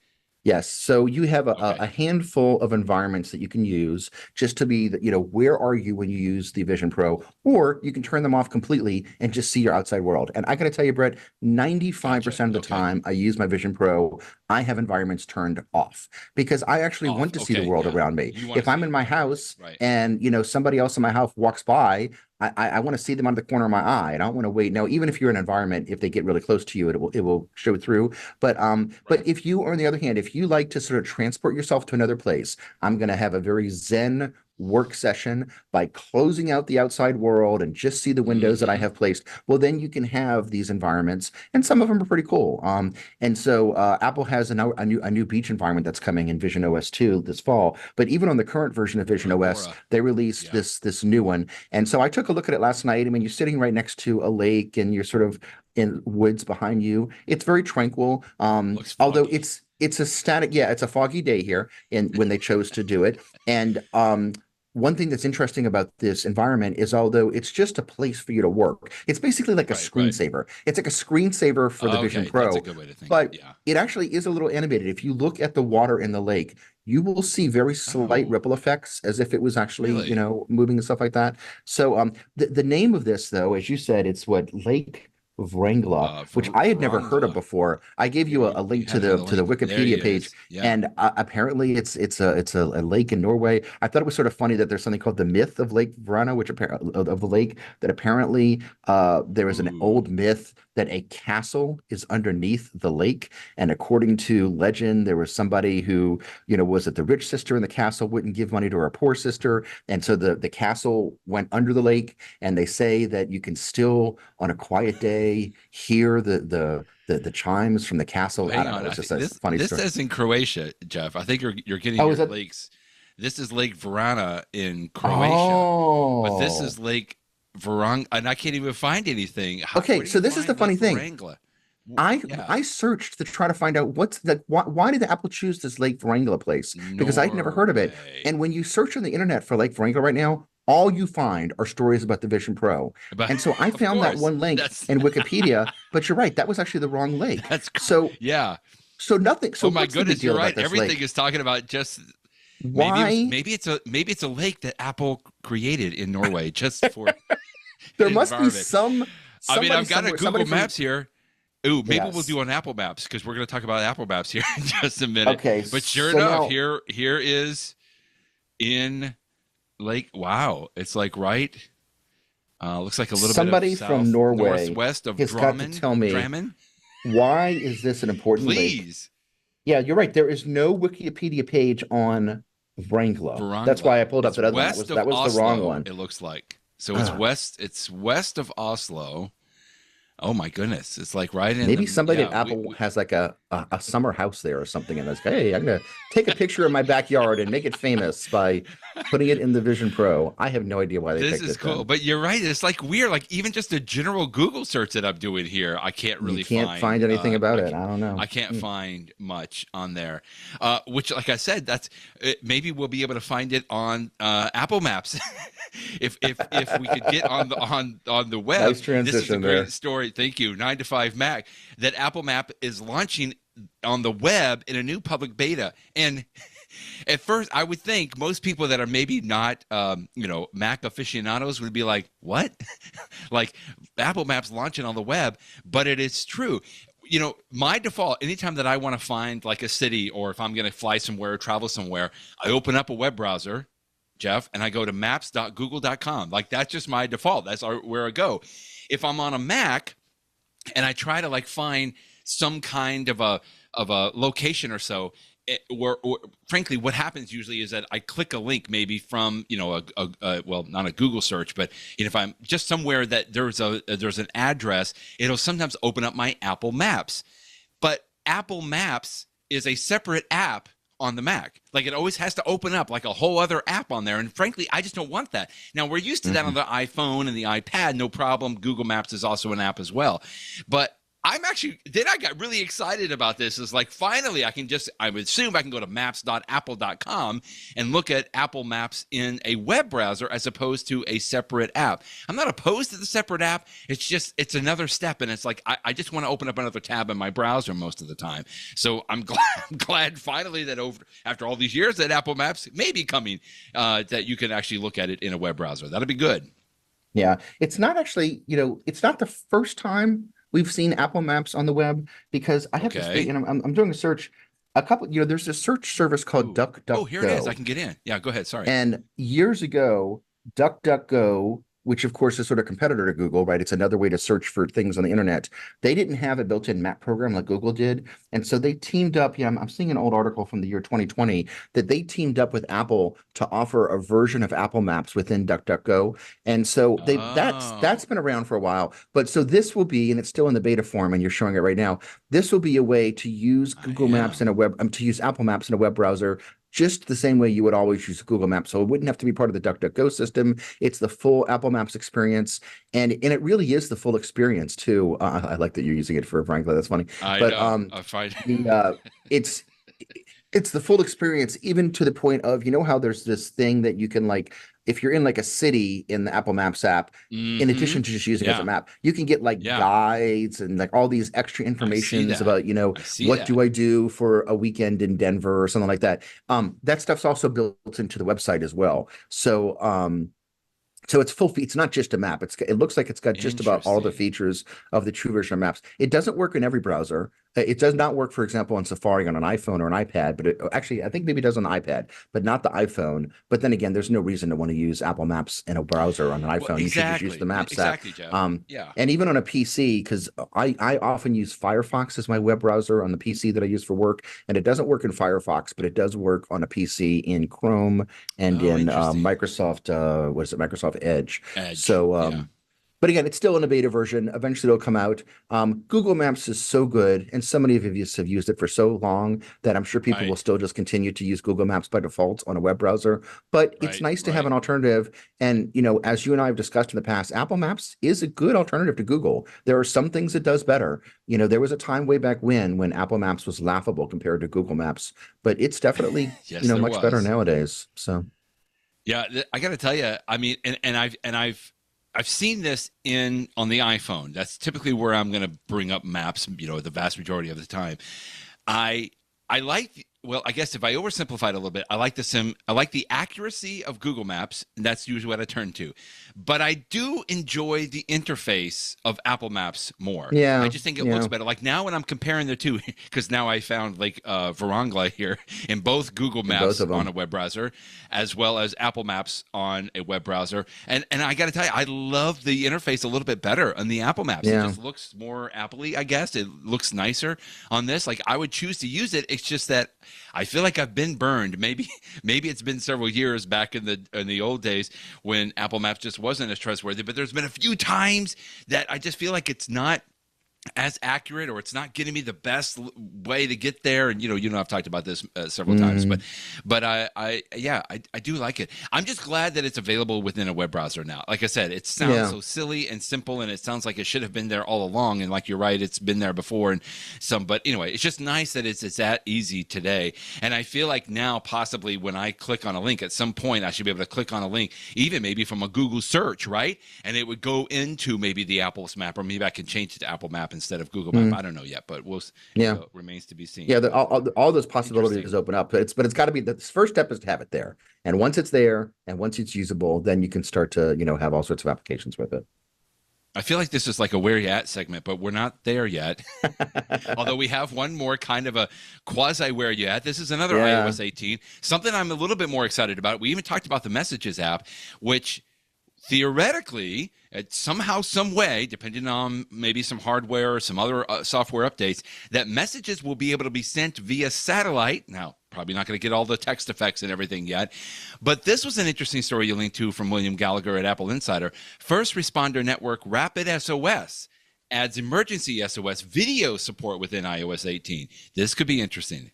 B: Yes. So you have
A: Okay.
B: a handful of environments that you can use just to be, where are you when you use the Vision Pro, or you can turn them off completely and just see your outside world. And I got to tell you, Brett,
A: Gotcha.
B: 95% of the
A: Okay.
B: time I use my Vision Pro, I have environments turned off because I actually
A: Off.
B: want to see the
A: Okay.
B: world
A: Yeah.
B: around me.
A: You want
B: If
A: to see
B: I'm in
A: it,
B: my
A: right?
B: house
A: Right.
B: and, somebody else in my house walks by, I want to see them out of the corner of my eye. I don't want to wait. Now, even if you're in an environment, if they get really close to you, it will show through. But
A: Right.
B: if you, on the other hand, if you like to sort of transport yourself to another place, I'm going to have a very zen work session by closing out the outside world and just see the windows that I
A: Mm-hmm.
B: have placed. Well, then you can have these environments, and some of them are pretty cool. And so Apple has a new beach environment that's coming in Vision OS 2 this fall. But even on the current version of Vision OS,
A: Aurora.
B: they released
A: Yeah.
B: this new one. And so I took a look at it last night. I mean, you're sitting right next to a lake, and you're sort of in woods behind you. It's very tranquil.
A: Looks
B: Although
A: foggy.
B: it's a static, yeah, it's a foggy day here, and when they chose to do it. And one thing that's interesting about this environment is, although it's just a place for you to work, it's basically like a
A: Right. Right.
B: screensaver. It's like a screensaver for the Vision
A: Okay. That's a
B: Pro,
A: good way to think.
B: but
A: Yeah.
B: it actually is a little animated. If you look at the water in the lake, you will see very slight
A: Oh,
B: ripple effects as if it was actually,
A: really?
B: moving and stuff like that. So the name of this though, as you said, it's what Lake Vrangla, which I had never heard of
A: Vrangla.
B: before. I gave you a
A: You
B: link to
A: have it on the
B: the
A: link. There he
B: Wikipedia page,
A: is. Yeah.
B: and apparently it's a lake in Norway. I thought it was sort of funny that there's something called the myth of Lake Vrana, which apparently of the lake, that apparently there is an
A: Ooh.
B: old myth that a castle is underneath the lake, and according to legend, there was somebody who, was it the rich sister in the castle wouldn't give money to her poor sister, and so the castle went under the lake, and they say that you can still on a quiet day hear the chimes from the castle. I
A: Hang
B: don't know.
A: on.
B: It's
A: I
B: just
A: think
B: a
A: this
B: funny
A: this
B: story.
A: says in Croatia, Jeff. I think you're getting
B: Oh,
A: your
B: is that?
A: lakes. This is Lake Vrana in Croatia, but this
B: Oh,
A: is Lake Varang, and I can't even find anything.
B: okay.
A: Where do
B: So
A: you
B: this is the
A: find Lake
B: funny thing.
A: Varangla?
B: I
A: Yeah,
B: I searched to try to find out what's the why did Apple choose this Lake Vrangla place? Because I'd never heard of it.
A: Norway.
B: And when you search on the internet for Lake Vrangla right now, all you find are stories about the Vision Pro.
A: But
B: And so I
A: of
B: found that
A: course,
B: one link
A: that's
B: in Wikipedia, but you're right, that was actually the wrong lake.
A: that's
B: So
A: yeah.
B: so nothing. So
A: Oh my
B: what's the big
A: goodness, you're
B: deal
A: right.
B: about this
A: Everything
B: lake?
A: is talking about just
B: Why?
A: maybe it's a lake that Apple created in Norway just for
B: There must be
A: environment.
B: some
A: I mean,
B: somebody
A: I've got a
B: somewhere,
A: Google
B: somebody from
A: Maps here. Ooh, maybe we'll
B: yes.
A: do on Apple Maps because we're going to talk about Apple Maps here in just a minute.
B: Okay,
A: But sure
B: so
A: enough,
B: now
A: here is in Lake. Wow, it's like right. Looks like a little bit of
B: somebody from Norway
A: northwest of
B: has got to tell me
A: Drammen.
B: why is this an important lake?
A: Please,
B: Yeah, you're right. There is no Wikipedia page on Vrangla. That's
A: Verangla.
B: why I pulled up
A: It's
B: that other one. That
A: west
B: was
A: of
B: that was the wrong
A: Oslo.
B: one.
A: It looks like so. It's
B: Ugh.
A: west. It's west of Oslo. Oh my goodness! It's like right in
B: Maybe
A: the
B: somebody at Apple has like a summer house there or something, and it's like, hey, I'm gonna take a picture of my backyard and make it famous by putting it in the Vision Pro. I have no idea why they
A: This
B: picked
A: is
B: it
A: cool,
B: then.
A: but you're right. It's like weird. Like even just a general Google search that I'm doing here, I can't
B: You
A: really
B: can't
A: find.
B: find anything about it. I don't know.
A: I can't find much on there. Which, like I said, that's maybe we'll be able to find it on Apple Maps. If we could get on the web.
B: Nice
A: This is a
B: transition
A: great
B: there.
A: story. Thank you. 9 to 5 Mac. That Apple Map is launching on the web in a new public beta. And at first, I would think most people that are maybe not, Mac aficionados would be like, "What? Like Apple Maps launching on the web?" But it is true. My default, anytime that I want to find like a city or if I'm going to fly somewhere or travel somewhere, I open up a web browser, Jeff, and I go to maps.google.com. Like that's just my default. That's where I go. If I'm on a Mac and I try to like find some kind of a location or so, or frankly, what happens usually is that I click a link maybe from well, not a Google search, but if I'm just somewhere that there's an address, it'll sometimes open up my Apple Maps. But Apple Maps is a separate app on the Mac. Like it always has to open up like a whole other app on there. And frankly, I just don't want that. Now we're used to that on
B: Mhm.
A: the iPhone and the iPad, no problem. Google Maps is also an app as well. But I got really excited about this. Is like finally I would assume I can go to maps.apple.com and look at Apple Maps in a web browser as opposed to a separate app. I'm not opposed to the separate app. It's another step. And it's like, I just want to open up another tab in my browser most of the time. So I'm glad finally that after all these years that Apple Maps may be coming, that you can actually look at it in a web browser. That'll be good.
B: Yeah, it's not actually, it's not the first time we've seen Apple Maps on the web because I have to say,
A: Okay.
B: and I'm doing a search. A couple, there's a search service called
A: Ooh. Oh, here it is. I
B: DuckDuckGo,
A: can get in. Yeah, go ahead. Sorry.
B: and years ago, DuckDuckGo, which of course is sort of competitor to Google, right? It's another way to search for things on the internet. They didn't have a built-in map program like Google did. And so they teamed up. Yeah, I'm seeing an old article from the year 2020 that they teamed up with Apple to offer a version of Apple Maps within DuckDuckGo. And so that's
A: Oh,
B: been around for a while. But so this will be, and it's still in the beta form, and you're showing it right now. This will be a way to use
A: I
B: Google Maps in
A: am.
B: a to use Apple Maps in a web browser just the same way you would always use Google Maps. So it wouldn't have to be part of the DuckDuckGo system. It's the full Apple Maps experience, and it really is the full experience too. I like that you're using it for Franklin. That's funny,
A: I
B: but
A: know. I find
B: the it's it's the full experience, even to the point of how there's this thing that you can like. if you're in like a city in the Apple Maps app, in addition to just using it as a map, you can get like guides and like all these extra informations about, what do I do for a weekend in Denver or something like that. That stuff's also built into the website as well. So it's it's not just a map. It looks like it's got just about all the features of the true version of Maps. It doesn't work in every browser. It does not work, for example, on Safari on an iPhone or an iPad, but actually, I think maybe it does on the iPad, but not the iPhone. But then again, there's no reason to want to use Apple Maps in a browser on an iPhone.
A: Well,
B: you should just use the Maps app.
A: Jeff.
B: And even on a PC, because I often use Firefox as my web browser on the PC that I use for work, and it doesn't work in Firefox, but it does work on a PC in Chrome and in Microsoft, what is it, Microsoft Edge. So, but again, it's still in a beta version. Eventually, it'll come out. Google Maps is so good, and so many of you have used it for so long that I'm sure people will still just continue to use Google Maps by default on a web browser. But it's nice to have an alternative. And, as you and I have discussed in the past, Apple Maps is a good alternative to Google. There are some things it does better. There was a time way back when Apple Maps was laughable compared to Google Maps, but it's definitely, much better nowadays. So,
A: yeah, I got to tell you, I mean, I've seen this on the iPhone. That's typically where I'm going to bring up Maps, the vast majority of the time. I like, well, I guess if I oversimplify it a little bit, I like the accuracy of Google Maps, and that's usually what I turn to. But I do enjoy the interface of Apple Maps more.
B: Yeah,
A: I just think it looks better. Like now when I'm comparing the two, because now I found Lake Vrangla here in both Google Maps on a web browser, as well as Apple Maps on a web browser. And I got to tell you, I love the interface a little bit better on the Apple Maps.
B: Yeah.
A: It just looks more Apple-y, I guess. It looks nicer on this. Like I would choose to use it. It's just that I feel like I've been burned. Maybe it's been several years back in the old days when Apple Maps just wasn't as trustworthy, but there's been a few times that I just feel like it's not as accurate, or it's not getting me the best way to get there. And I've talked about this several times, but I do like it. I'm just glad that it's available within a web browser now. Like I said, it sounds so silly and simple, and it sounds like it should have been there all along. And like you're right, it's been there before. But anyway, it's just nice that it's that easy today. And I feel like now possibly when I click on a link at some point, I should be able to click on a link, even maybe from a Google search, right? And it would go into maybe the Apple's map, or maybe I can change it to Apple Map instead of Google Map. I don't know yet, but remains to be seen.
B: Yeah, all those possibilities open up, but it's got to be the first step is to have it there, and once it's there and once it's usable, then you can start to have all sorts of applications with it.
A: I feel like this is like a where you at segment, but we're not there yet. Although we have one more kind of a quasi where you at. This is another iOS 18, something I'm a little bit more excited about. We even talked about the Messages app, which theoretically, somehow, some way, depending on maybe some hardware or some other software updates, that messages will be able to be sent via satellite. Now, probably not going to get all the text effects and everything yet, but this was an interesting story you linked to from William Gallagher at Apple Insider. First responder network RapidSOS adds emergency SOS video support within iOS 18. This could be interesting.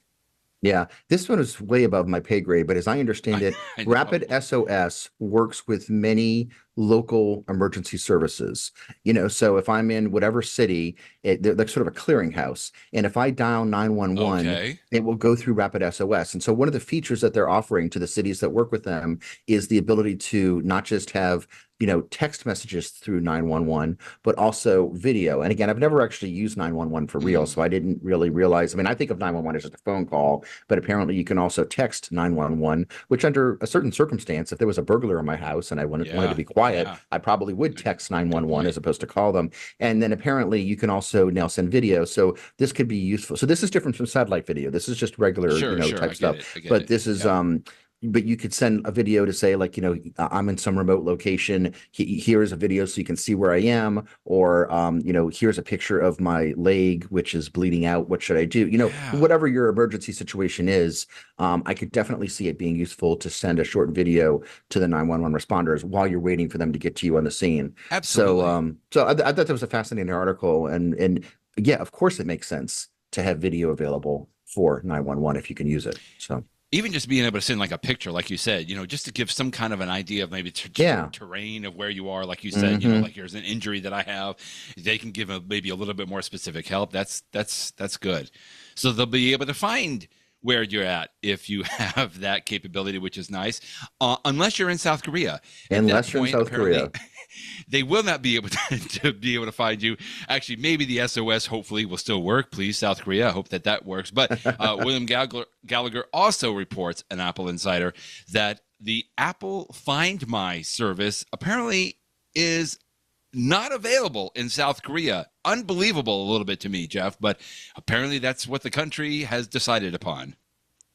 B: Yeah, this one is way above my pay grade, but as I understand it, RapidSOS works with many local emergency services. So if I'm in whatever city, they're like sort of a clearinghouse, and if I dial 911, it will go through RapidSOS. And so one of the features that they're offering to the cities that work with them is the ability to not just have text messages through 911, but also video. And again, I've never actually used 911 for real, so I didn't really realize. I mean, I think of 911 as just a phone call, but apparently you can also text 911, which under a certain circumstance, if there was a burglar in my house and I wanted to be quiet, I probably would text 911 as opposed to call them. And then apparently you can also now send video. So this could be useful. So this is different from satellite video. This is just regular, type stuff. But this is, but you could send a video to say, like, I'm in some remote location. Here's a video so you can see where I am. Or, here's a picture of my leg, which is bleeding out. What should I do? Whatever your emergency situation is, I could definitely see it being useful to send a short video to the 911 responders while you're waiting for them to get to you on the scene.
A: Absolutely.
B: So I thought that was a fascinating article. And yeah, of course it makes sense to have video available for 911 if you can use it. So.
A: Even just being able to send like a picture, like you said, just to give some kind of an idea of maybe terrain of where you are, like you said, like here's an injury that I have, they can give maybe a little bit more specific help. That's good. So they'll be able to find where you're at if you have that capability, which is nice, unless you're in South Korea. At that
B: Unless you're in
A: point,
B: South
A: apparently,
B: Korea.
A: they will not be able to be able to find you. Actually, maybe the SOS hopefully will still work. Please, South Korea, I hope that works. But William Gallagher also reports, an Apple insider, that the Apple Find My service apparently is not available in South Korea. Unbelievable a little bit to me, Jeff, but apparently that's what the country has decided upon.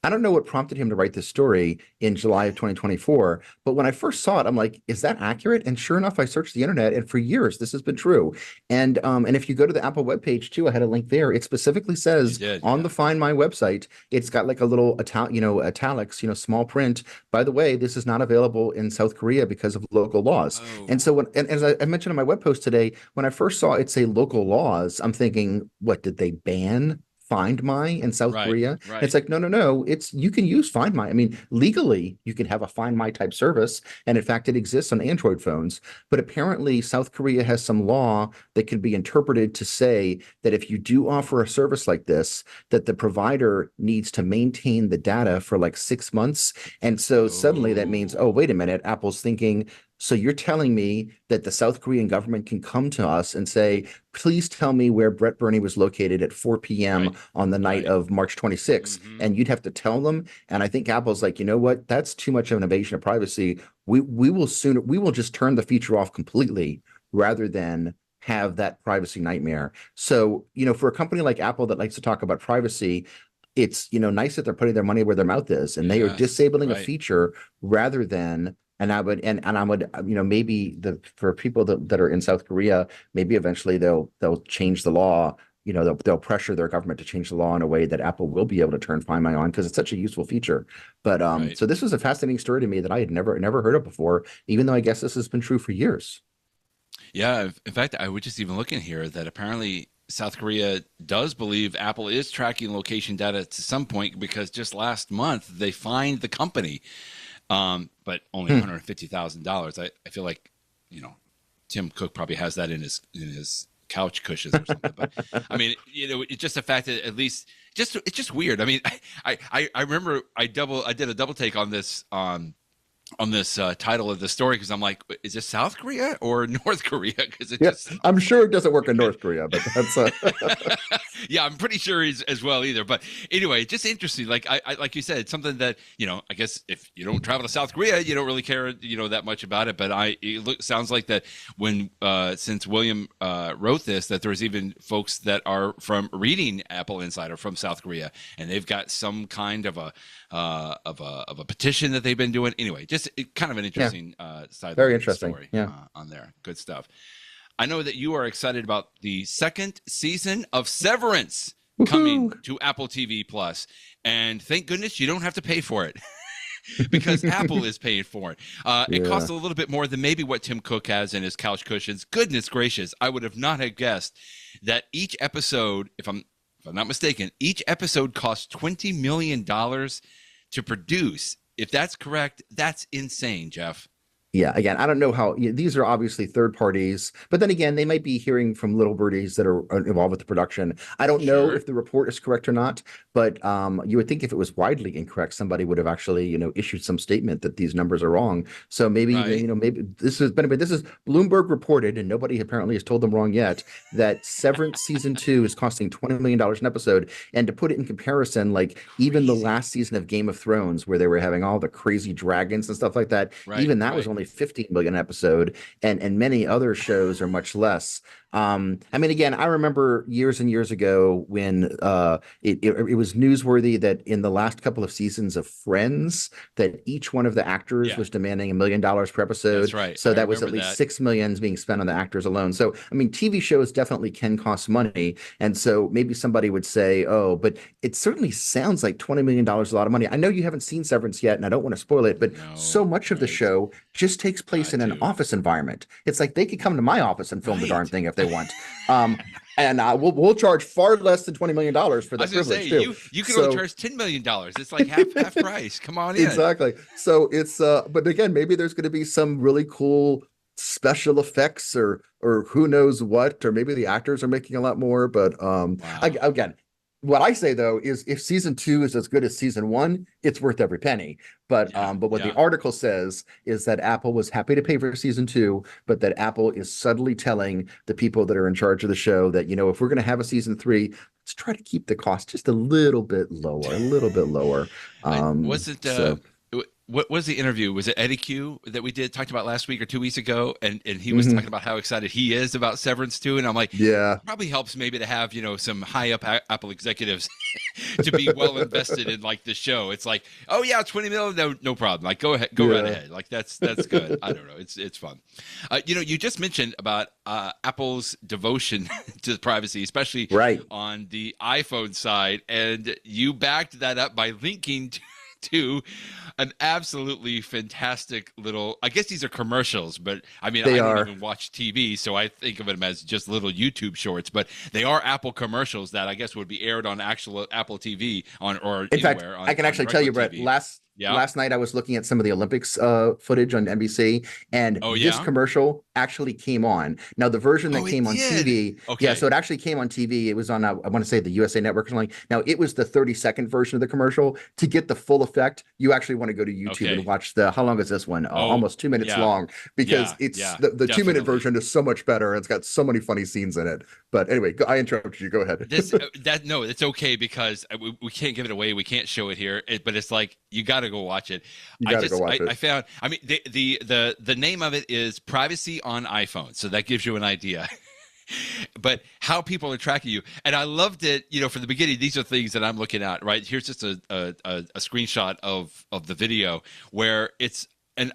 B: I don't know what prompted him to write this story in July of 2024, but when I first saw it, I'm like, is that accurate? And sure enough, I searched the internet, and for years this has been true. And if you go to the Apple webpage too, I had a link there. It specifically says the Find My website, it's got like a little italics, small print. By the way, this is not available in South Korea because of local laws.
A: Oh.
B: And so as I mentioned in my web post today, when I first saw it say local laws, I'm thinking, what, did they ban Find My in South Korea?
A: Right.
B: It's like, no, you can use Find My. I mean, legally, you can have a Find My type service. And in fact, it exists on Android phones. But apparently, South Korea has some law that could be interpreted to say that if you do offer a service like this, that the provider needs to maintain the data for like 6 months. And so suddenly that means, oh, wait a minute, Apple's thinking, so you're telling me that the South Korean government can come to us and say, please tell me where Brett Burney was located at 4 p.m. on the night of March 26th. And you'd have to tell them. And I think Apple's like, you know what? That's too much of an invasion of privacy. We will just turn the feature off completely rather than have that privacy nightmare. So, for a company like Apple that likes to talk about privacy, it's, nice that they're putting their money where their mouth is, and they are disabling a feature rather than. And I would, maybe for people that are in South Korea, maybe eventually they'll change the law. They'll pressure their government to change the law in a way that Apple will be able to turn Find My on, because it's such a useful feature. But so this was a fascinating story to me that I had never heard of before, even though I guess this has been true for years.
A: Yeah, in fact, I would just even look in here that apparently South Korea does believe Apple is tracking location data to some point, because just last month they fined the company. But only $150,000. I feel like, Tim Cook probably has that in his couch cushions or something. But I mean, it's just the fact that at least it's just weird. I mean, I remember I did a double take on this title of the story, because I'm like, is this South Korea or North Korea? Because
B: I'm sure it doesn't work in North Korea, but that's
A: yeah, I'm pretty sure he's as well either. But anyway, just interesting. Like like you said, it's something that, I guess if you don't travel to South Korea, you don't really care, that much about it. But sounds like that when since William wrote this, that there's even folks that are from reading Apple Insider from South Korea, and they've got some kind of a petition that they've been doing. Anyway, just kind of an interesting side
B: Very
A: of the
B: interesting
A: story on there. Good stuff. I know that you are excited about the second season of Severance coming to Apple TV Plus, and thank goodness you don't have to pay for it. Because Apple is paying for it. It costs a little bit more than maybe what Tim Cook has in his couch cushions. Goodness gracious, I would have not have guessed that each episode, if I'm not mistaken, each episode costs $20 million to produce. If that's correct, that's insane, Jeff.
B: Yeah, again, I don't know how these are obviously third parties, but then again, they might be hearing from little birdies that are involved with the production. I don't know if the report is correct or not, but you would think if it was widely incorrect, somebody would have actually, issued some statement that these numbers are wrong. So maybe, maybe this is Bloomberg reported, and nobody apparently has told them wrong yet, that Severance season 2 is costing $20 million an episode. And to put it in comparison, like even the last season of Game of Thrones, where they were having all the crazy dragons and stuff like that, even that was only 15 million episode, and many other shows are much less. I mean, again, I remember years and years ago when it was newsworthy that in the last couple of seasons of Friends, that each one of the actors was demanding $1 million per episode.
A: That's right.
B: So that was at least $6 million being spent on the actors alone. So, I mean, TV shows definitely can cost money. And so maybe somebody would say, oh, but it certainly sounds like $20 million is a lot of money. I know you haven't seen Severance yet, and I don't want to spoil it, but so much of the show just takes place in an office environment. It's like they could come to my office and film the darn thing if they want. And we'll charge far less than $20 million for that privilege too.
A: You can only charge $10 million. It's like half price. Come on in.
B: Exactly. So it's but again, maybe there's going to be some really cool special effects or who knows what, or maybe the actors are making a lot more. But again, what I say though is if season 2 is as good as season 1, it's worth every penny. But what the article says is that Apple was happy to pay for season 2, but that Apple is subtly telling the people that are in charge of the show that, if we're going to have a season 3, let's try to keep the cost just a little bit lower, a little bit lower.
A: Was it
B: So
A: what was the interview? Was it Eddie Q that we talked about last week or 2 weeks ago? And he was talking about how excited he is about Severance 2. And I'm like,
B: yeah,
A: it probably helps maybe to have, some high up Apple executives to be well invested in like the show. It's like, oh yeah, 20 million, no problem. Like go right ahead. Like that's good. I don't know. It's fun. You just mentioned about Apple's devotion to privacy, especially on the iPhone side, and you backed that up by linking to an absolutely fantastic little, I guess these are commercials, but I mean, I don't even watch TV, so I think of them as just little YouTube shorts, but they are Apple commercials that I guess would be aired on actual Apple TV or
B: in fact, I can actually tell you, Brett, last night I was looking at some of the Olympics footage on NBC, and this commercial actually came on. Now, the version that came on TV, so it actually came on TV. It was on, I want to say, the USA Network or something. Now, it was the 30-second version of the commercial. To get the full effect, you actually want to go to YouTube and watch how long is this one? Almost 2 minutes long, because it's the 2-minute version is so much better. It's got so many funny scenes in it. But anyway, I interrupted you. Go ahead.
A: No, it's okay because we can't give it away. We can't show it here, but it's like, you got to go watch it. I found, I mean, the name of it is Privacy on iPhone. So that gives you an idea. But how people are tracking you. And I loved it, from the beginning. These are things that I'm looking at, right? Here's just a screenshot of the video where it's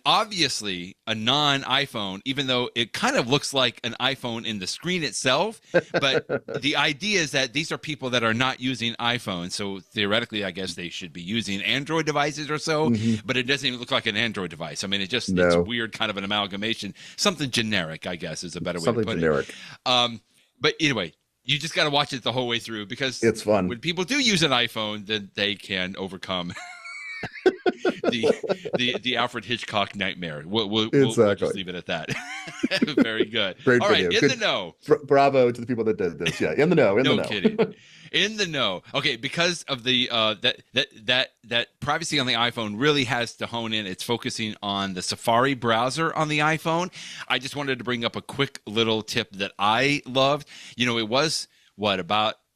A: obviously a non-iPhone, even though it kind of looks like an iPhone in the screen itself. But the idea is that these are people that are not using iPhone. So theoretically, I guess they should be using Android devices or so, but it doesn't even look like an Android device. I mean, it's weird, kind of an amalgamation, something generic, I guess is a better way to put it. But anyway, you just got to watch it the whole way through because
B: it's fun.
A: When people do use an iPhone, then they can overcome the Alfred Hitchcock nightmare. We'll just leave it at that. Very good.
B: Great
A: All
B: video.
A: Right, in the know.
B: Bravo to the people that did this. Yeah, in the know.
A: No kidding. In the know. Okay, because of the that privacy on the iPhone really has to hone in. It's focusing on the Safari browser on the iPhone. I just wanted to bring up a quick little tip that I loved. It was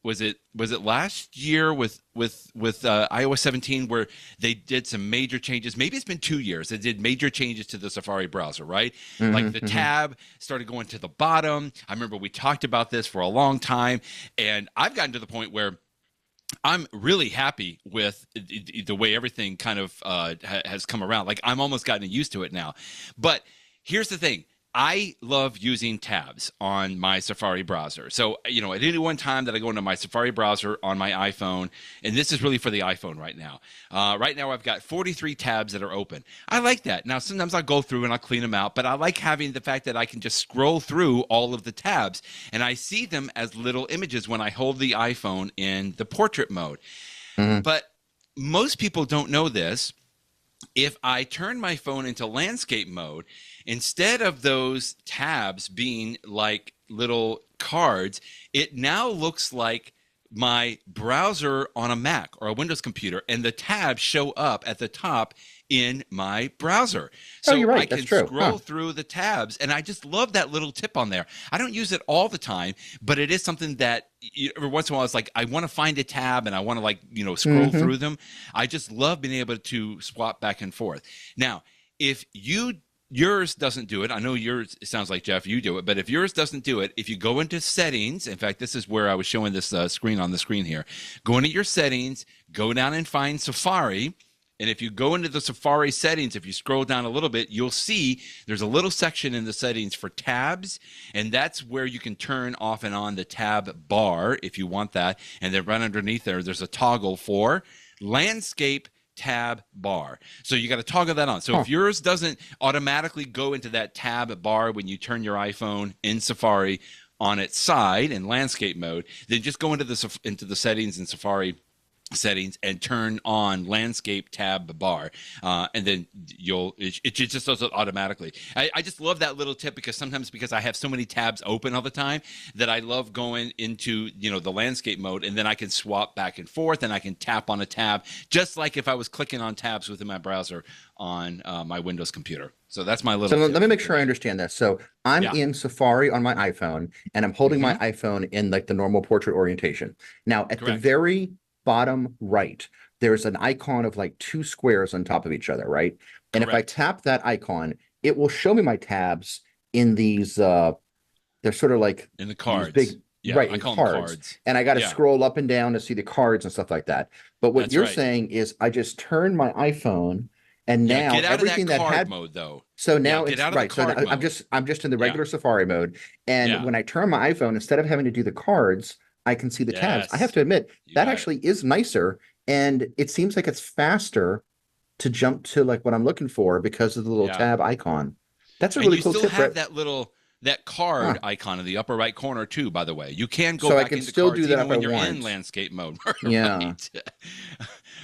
A: was it last year with iOS 17 where they did some major changes? Maybe it's been 2 years. They did major changes to the Safari browser, right? Like the tab started going to the bottom. I remember we talked about this for a long time, and I've gotten to the point where I'm really happy with the way everything kind of has come around. Like I'm almost gotten used to it now. But here's the thing. I love using tabs on my Safari browser. So, at any one time that I go into my Safari browser on my iPhone, and this is really for the iPhone right now. Right now, I've got 43 tabs that are open. I like that. Now, sometimes I'll go through and I'll clean them out, but I like having the fact that I can just scroll through all of the tabs, and I see them as little images when I hold the iPhone in the portrait mode. But most people don't know this. If I turn my phone into landscape mode, instead of those tabs being like little cards, it now looks like my browser on a Mac or a Windows computer, and the tabs show up at the top in my browser. So
B: you're right.
A: I can scroll through the tabs, and I just love that little tip on there. I don't use it all the time, but it is something that every once in a while it's like I want to find a tab and I want to scroll through them. I just love being able to swap back and forth. Now, if yours doesn't do it. I know yours, it sounds like, Jeff, you do it. But if yours doesn't do it, if you go into settings, in fact, this is where I was showing this screen on the screen here. Go into your settings, go down and find Safari. And if you go into the Safari settings, if you scroll down a little bit, you'll see there's a little section in the settings for tabs. And that's where you can turn off and on the tab bar if you want that. And then right underneath there's a toggle for landscape tab bar. So you got to toggle that on. So if yours doesn't automatically go into that tab bar when you turn your iPhone in Safari on its side in landscape mode, then just go into the settings in Safari settings and turn on landscape tab bar, and then it just does it automatically. I just love that little tip because I have so many tabs open all the time that I love going into the landscape mode, and then I can swap back and forth and I can tap on a tab just like if I was clicking on tabs within my browser on my Windows computer. So that's my little.
B: So let me make sure I understand this. So I'm in Safari on my iPhone, and I'm holding my iPhone in like the normal portrait orientation. Now at the very bottom right, there's an icon of like two squares on top of each other, right? And if I tap that icon, it will show me my tabs in these. They're sort of like
A: in the cards,
B: big,
A: I call them cards.
B: And I got to scroll up and down to see the cards and stuff like that. But what you're saying is, I just turn my iPhone. And now
A: get out
B: everything
A: of that card
B: had
A: mode though.
B: So now it's right. So I'm just in the regular Safari mode. And when I turn my iPhone, instead of having to do the cards, I can see the tabs. I have to admit that actually is nicer. And it seems like it's faster to jump to like what I'm looking for because of the little tab icon. That's a really cool tip.
A: You still have that card icon in the upper right corner too, by the way. You can go back into
B: still
A: cards
B: do that
A: even when you're in landscape mode.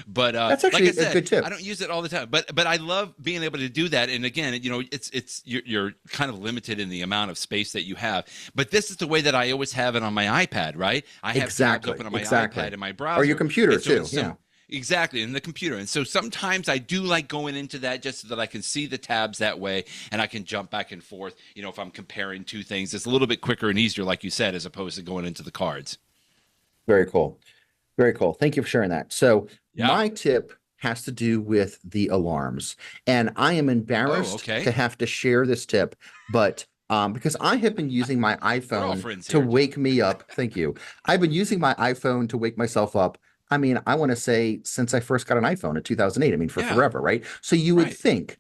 A: But
B: that's actually
A: like I said,
B: a good tip.
A: I don't use it all the time, but I love being able to do that. And again, you're kind of limited in the amount of space that you have. But this is the way that I always have it on my iPad, right? I have tabs open on my iPad and my browser.
B: Or your computer too.
A: Exactly, in the computer. And so sometimes I do like going into that just so that I can see the tabs that way and I can jump back and forth. If I'm comparing two things, it's a little bit quicker and easier, like you said, as opposed to going into the cards.
B: Very cool. Very cool. Thank you for sharing that. So my tip has to do with the alarms. And I am embarrassed to have to share this tip, but because I have been using my iPhone to wake me up. Thank you. I've been using my iPhone to wake myself up. I mean, I want to say since I first got an iPhone in 2008, I mean, for forever, right? So you would think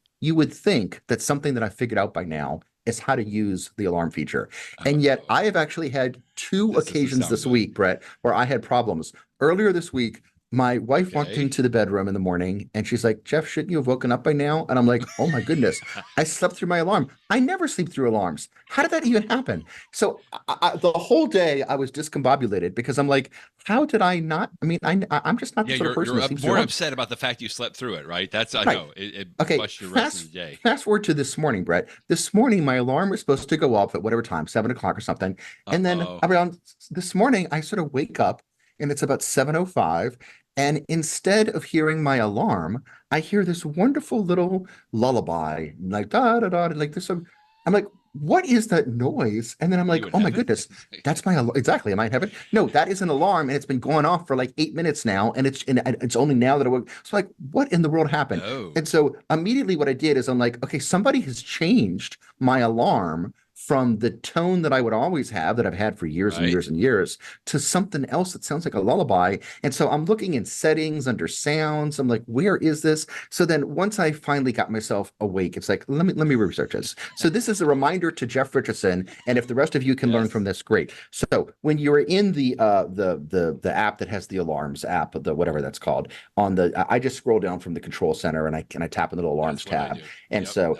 B: that something that I figured out by now is how to use the alarm feature. And yet I have actually had two occasions this week, Brett, where I had problems. Earlier this week, my wife walked into the bedroom in the morning and she's like, Jeff, shouldn't you have woken up by now? And I'm like, oh my goodness, I slept through my alarm. I never sleep through alarms. How did that even happen? So the whole day I was discombobulated because I'm like, how did I not? I mean, I'm just not the sort of person
A: you're more upset about the fact you slept through it, right? That's, I know, it busts your rest of the day.
B: Fast forward to this morning, Brett. This morning, my alarm was supposed to go off at whatever time, 7 o'clock or something. And then around this morning, I sort of wake up and it's about 7:05. And instead of hearing my alarm, I hear this wonderful little lullaby, like da da da, like this. I'm like, what is that noise? And then I'm like, oh my goodness, that's my alarm. Exactly. Am I in heaven? No, that is an alarm, and it's been going off for like 8 minutes now, and it's only now that I woke. So like, what in the world happened? And so immediately, what I did is I'm like, okay, somebody has changed my alarm from the tone that I would always have, that I've had for years and years and years, to something else that sounds like a lullaby. And so I'm looking in settings under sounds. I'm like, where is this? So then once I finally got myself awake, it's like, let me research this. So this is a reminder to Jeff Richardson. And if the rest of you can learn from this, great. So when you're in the app that has the alarms app, the whatever that's called, I just scroll down from the control center and I tap on the little alarms tab. And so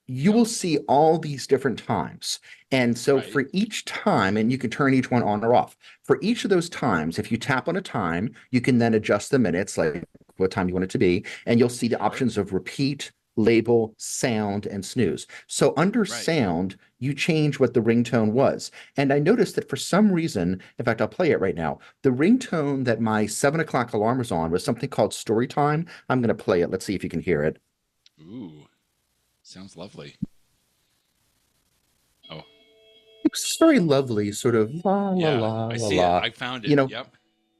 B: you will see all these different times. And so for each time, and you can turn each one on or off. For each of those times, if you tap on a time, you can then adjust the minutes, like what time you want it to be. And you'll see the options of repeat, label, sound, and snooze. So under sound, you change what the ringtone was. And I noticed that for some reason, in fact, I'll play it right now. The ringtone that my 7 o'clock alarm was on was something called Story Time. I'm going to play it. Let's see if you can hear it.
A: Ooh, sounds lovely.
B: It's very lovely, sort of la la la
A: I
B: la
A: see
B: la.
A: I found it.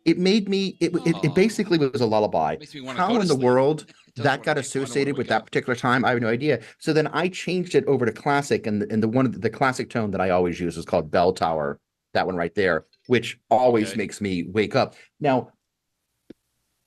B: It made me. It basically was a lullaby. How in the world that got associated with that particular time, I have no idea. So then I changed it over to classic, and the classic tone that I always use is called Bell Tower. That one right there, which always makes me wake up. Now,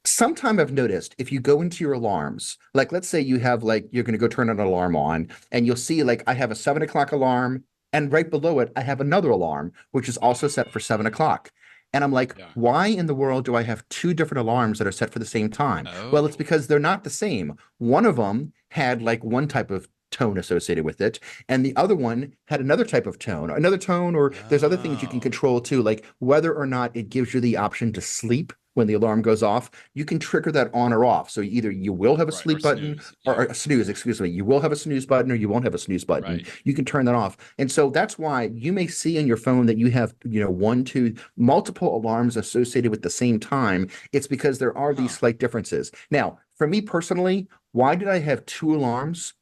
B: sometime I've noticed if you go into your alarms, like let's say you have you're going to go turn an alarm on, and you'll see I have a 7 o'clock alarm. And right below it, I have another alarm, which is also set for 7 o'clock. And I'm like, why in the world do I have two different alarms that are set for the same time? Well, it's because they're not the same. One of them had one type of tone associated with it, and the other one had another type of tone, or there's other things you can control too, like whether or not it gives you the option to sleep when the alarm goes off, you can trigger that on or off. So either you will have a
A: Right. Or
B: sleep button
A: snooze.
B: or
A: Yeah.
B: a snooze, excuse me. You will have a snooze button or you won't have a snooze button.
A: Right.
B: You can turn that off. And so that's why you may see on your phone that you have, one, two, multiple alarms associated with the same time. It's because there are these
A: Huh.
B: slight differences. Now, for me personally, why did I have two alarms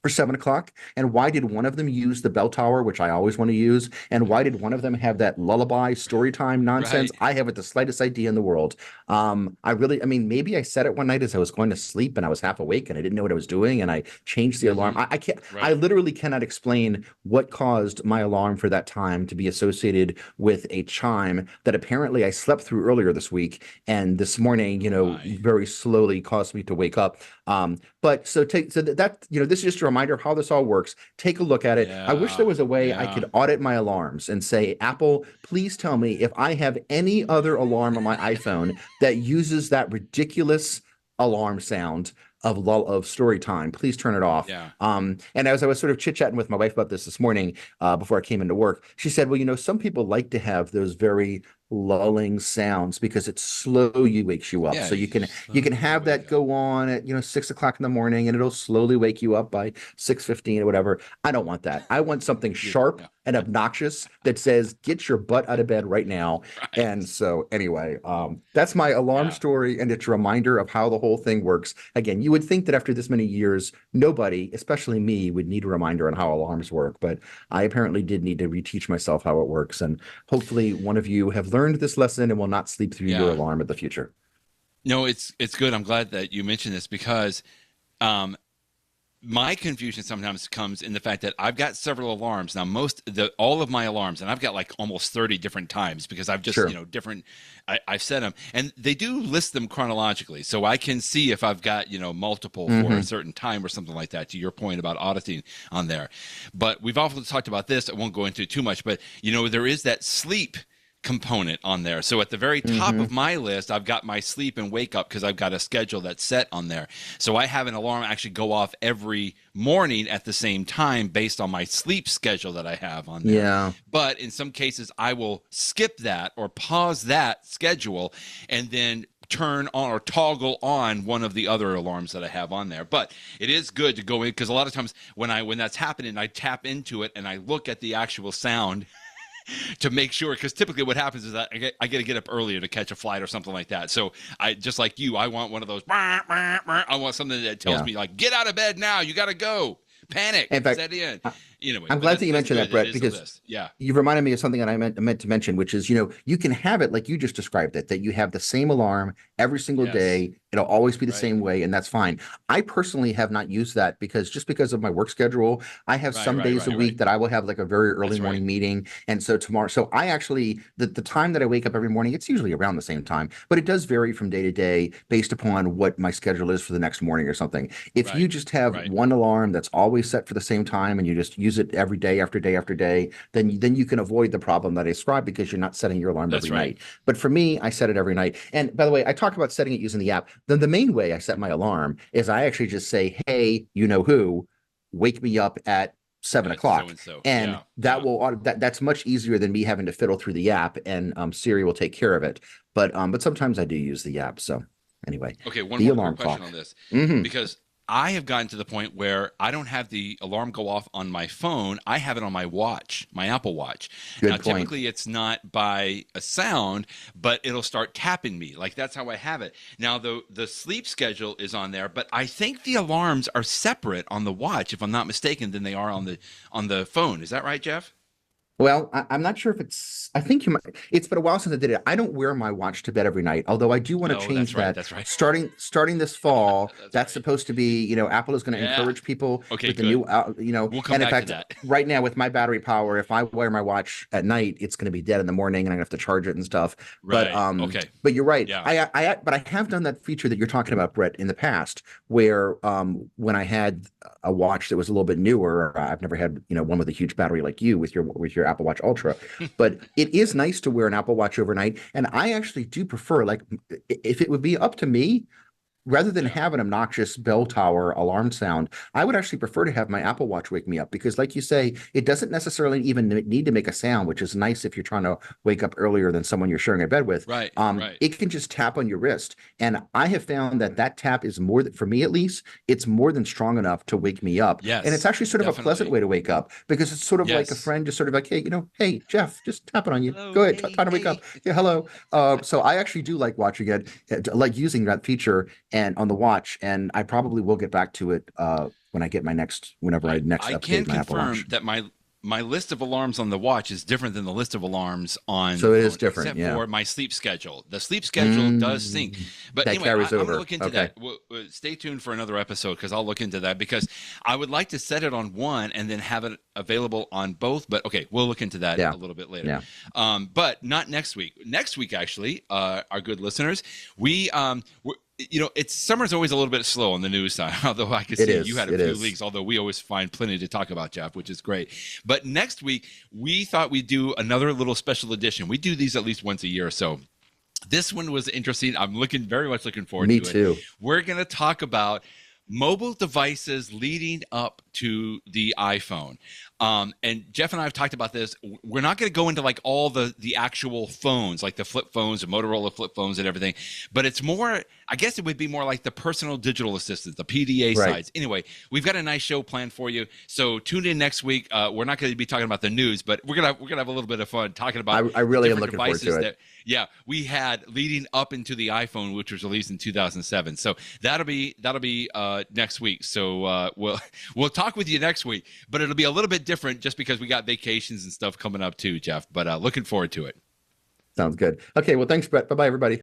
B: for 7 o'clock? And why did one of them use the bell tower, which I always want to use? And why did one of them have that lullaby story time nonsense?
A: Right.
B: I haven't the slightest idea in the world. I mean, maybe I said it one night as I was going to sleep and I was half awake and I didn't know what I was doing and I changed the alarm. I can't, I
A: Right.
B: literally cannot explain what caused my alarm for that time to be associated with a chime that apparently I slept through earlier this week. And this morning,
A: My.
B: very slowly caused me to wake up. But so this is just a reminder of how this all works. Take a look at it. I wish there
A: Yeah.
B: was a way I
A: Yeah.
B: could audit my alarms and say, Apple, please tell me if I have any other alarm on my iPhone that uses that ridiculous alarm sound of story time. Please turn it off.
A: Yeah.
B: And as I was sort of chit-chatting with my wife about this morning, before I came into work, she said, well, some people like to have those very lulling sounds because it slowly wakes you up.
A: Yeah.
B: So you can have that go on at 6 o'clock in the morning and it'll slowly wake you up by 6:15 or whatever. I don't want that. I want something sharp
A: Yeah.
B: and obnoxious that says, get your butt out of bed right now.
A: Right.
B: And so anyway, that's my alarm
A: Yeah.
B: story, and it's a reminder of how the whole thing works. Again, you would think that after this many years, nobody, especially me, would need a reminder on how alarms work, but I apparently did need to reteach myself how it works. And hopefully one of you have learned this lesson and will not sleep through your
A: Yeah.
B: alarm in the future.
A: No, it's good. I'm glad that you mentioned this because my confusion sometimes comes in the fact that I've got several alarms now. All of my alarms, and I've got like almost 30 different times because I've just
B: Sure.
A: different. I've set them, and they do list them chronologically, so I can see if I've got multiple for a certain time or something like that. To your point about auditing on there, but we've also talked about this. I won't go into too much, but there is that sleep component on there. So at the very top of my list, I've got my sleep and wake up because I've got a schedule that's set on there. So I have an alarm actually go off every morning at the same time based on my sleep schedule that I have on there.
B: Yeah.
A: But in some cases, I will skip that or pause that schedule and then turn on or toggle on one of the other alarms that I have on there. But it is good to go in because a lot of times when that's happening, I tap into it and I look at the actual sound to make sure, because typically what happens is that I get to get up earlier to catch a flight or something like that. So I, just like you, I want one of those. I want something that tells me like, get out of bed now. You got to go. Panic.
B: In fact,
A: set in.
B: I'm glad that you mentioned that, Brett, because you've reminded me of something that I meant to mention, which is, you can have it like you just described it, that you have the same alarm every single day. It'll always be the same way, and that's fine. I personally have not used that because of my work schedule, I have some days a week that I will have like a very early morning meeting. And so tomorrow, so I actually, the time that I wake up every morning, it's usually around the same time, but it does vary from day to day based upon what my schedule is for the next morning or something. If you just have one alarm that's always set for the same time and you just use it every day after day after day, then you can avoid the problem that I described because you're not setting your alarm every night. But for me, I set it every night. And by the way, I talk about setting it using the app. Then the main way I set my alarm is I actually just say, hey, who, wake me up at 7 o'clock. And that's much easier than me having to fiddle through the app, and Siri will take care of it. But sometimes I do use the app. So anyway,
A: okay, one more question on this, because I have gotten to the point where I don't have the alarm go off on my phone. I have it on my watch, my Apple Watch. Now, typically it's not by a sound, but it'll start tapping me. Like that's how I have it. Now, the sleep schedule is on there, but I think the alarms are separate on the watch, if I'm not mistaken, than they are on the phone. Is that right, Jeff?
B: Well, I'm not sure if I think you might. It's been a while since I did it. I don't wear my watch to bed every night, although I do want to change that.
A: That's right.
B: Starting this fall, that's supposed to be, Apple is going to encourage people with the new,
A: We'll come
B: and in
A: back
B: fact,
A: to that.
B: right now with my battery power, if I wear my watch at night, it's going to be dead in the morning and I have to charge it and stuff.
A: Right.
B: But you're right.
A: Yeah.
B: But I have done that feature that you're talking about, Brett, in the past, where when I had a watch that was a little bit newer, I've never had, one with a huge battery like you with your Apple Watch Ultra. But it is nice to wear an Apple Watch overnight. And I actually do prefer, like, if it would be up to me, rather than have an obnoxious bell tower alarm sound, I would actually prefer to have my Apple Watch wake me up because, like you say, it doesn't necessarily even need to make a sound, which is nice if you're trying to wake up earlier than someone you're sharing a bed with.
A: Right, right.
B: It can just tap on your wrist. And I have found that that tap is more than, for me at least, it's more than strong enough to wake me up.
A: Yes,
B: and it's actually sort of a pleasant way to wake up because it's sort of like a friend just sort of like, hey, hey, Jeff, just tapping on you.
A: Hello,
B: Go ahead,
A: hey,
B: time to wake up. Yeah, hello. So I actually do like watching it, like using that feature and on the watch, and I probably will get back to it when I get my whenever I next update my Apple Watch.
A: I can confirm that my list of alarms on the watch is different than the list of alarms on
B: so it is different,
A: except for my sleep schedule. The sleep schedule does sync, but
B: that
A: anyway,
B: carries over.
A: I'm gonna look into that. Stay tuned for another episode because I'll look into that because I would like to set it on one and then have it available on both. But okay, we'll look into that a little bit later. But not next week. Next week, actually, our good listeners, it's summer's always a little bit slow on the news side, although I could see you had a few leaks, although we always find plenty to talk about, Jeff, which is great. But next week, we thought we'd do another little special edition. We do these at least once a year or so. This one was interesting. I'm very much looking forward to it.
B: Me too.
A: We're going to talk about mobile devices leading up to the iPhone. And Jeff and I have talked about this. We're not going to go into like all the actual phones, like the flip phones, the Motorola flip phones and everything, but it's more, I guess it would be more like the personal digital assistants, the PDA sides. Anyway, we've got a nice show planned for you. So tune in next week. We're not going to be talking about the news, but we're going to have a little bit of fun talking about
B: I really am looking forward to it.
A: We had leading up into the iPhone, which was released in 2007. So that'll be next week. So we'll talk with you next week, but it'll be a little bit different just because we got vacations and stuff coming up too, Jeff. But looking forward to it.
B: Sounds good. Okay, well, thanks, Brett. Bye-bye, everybody.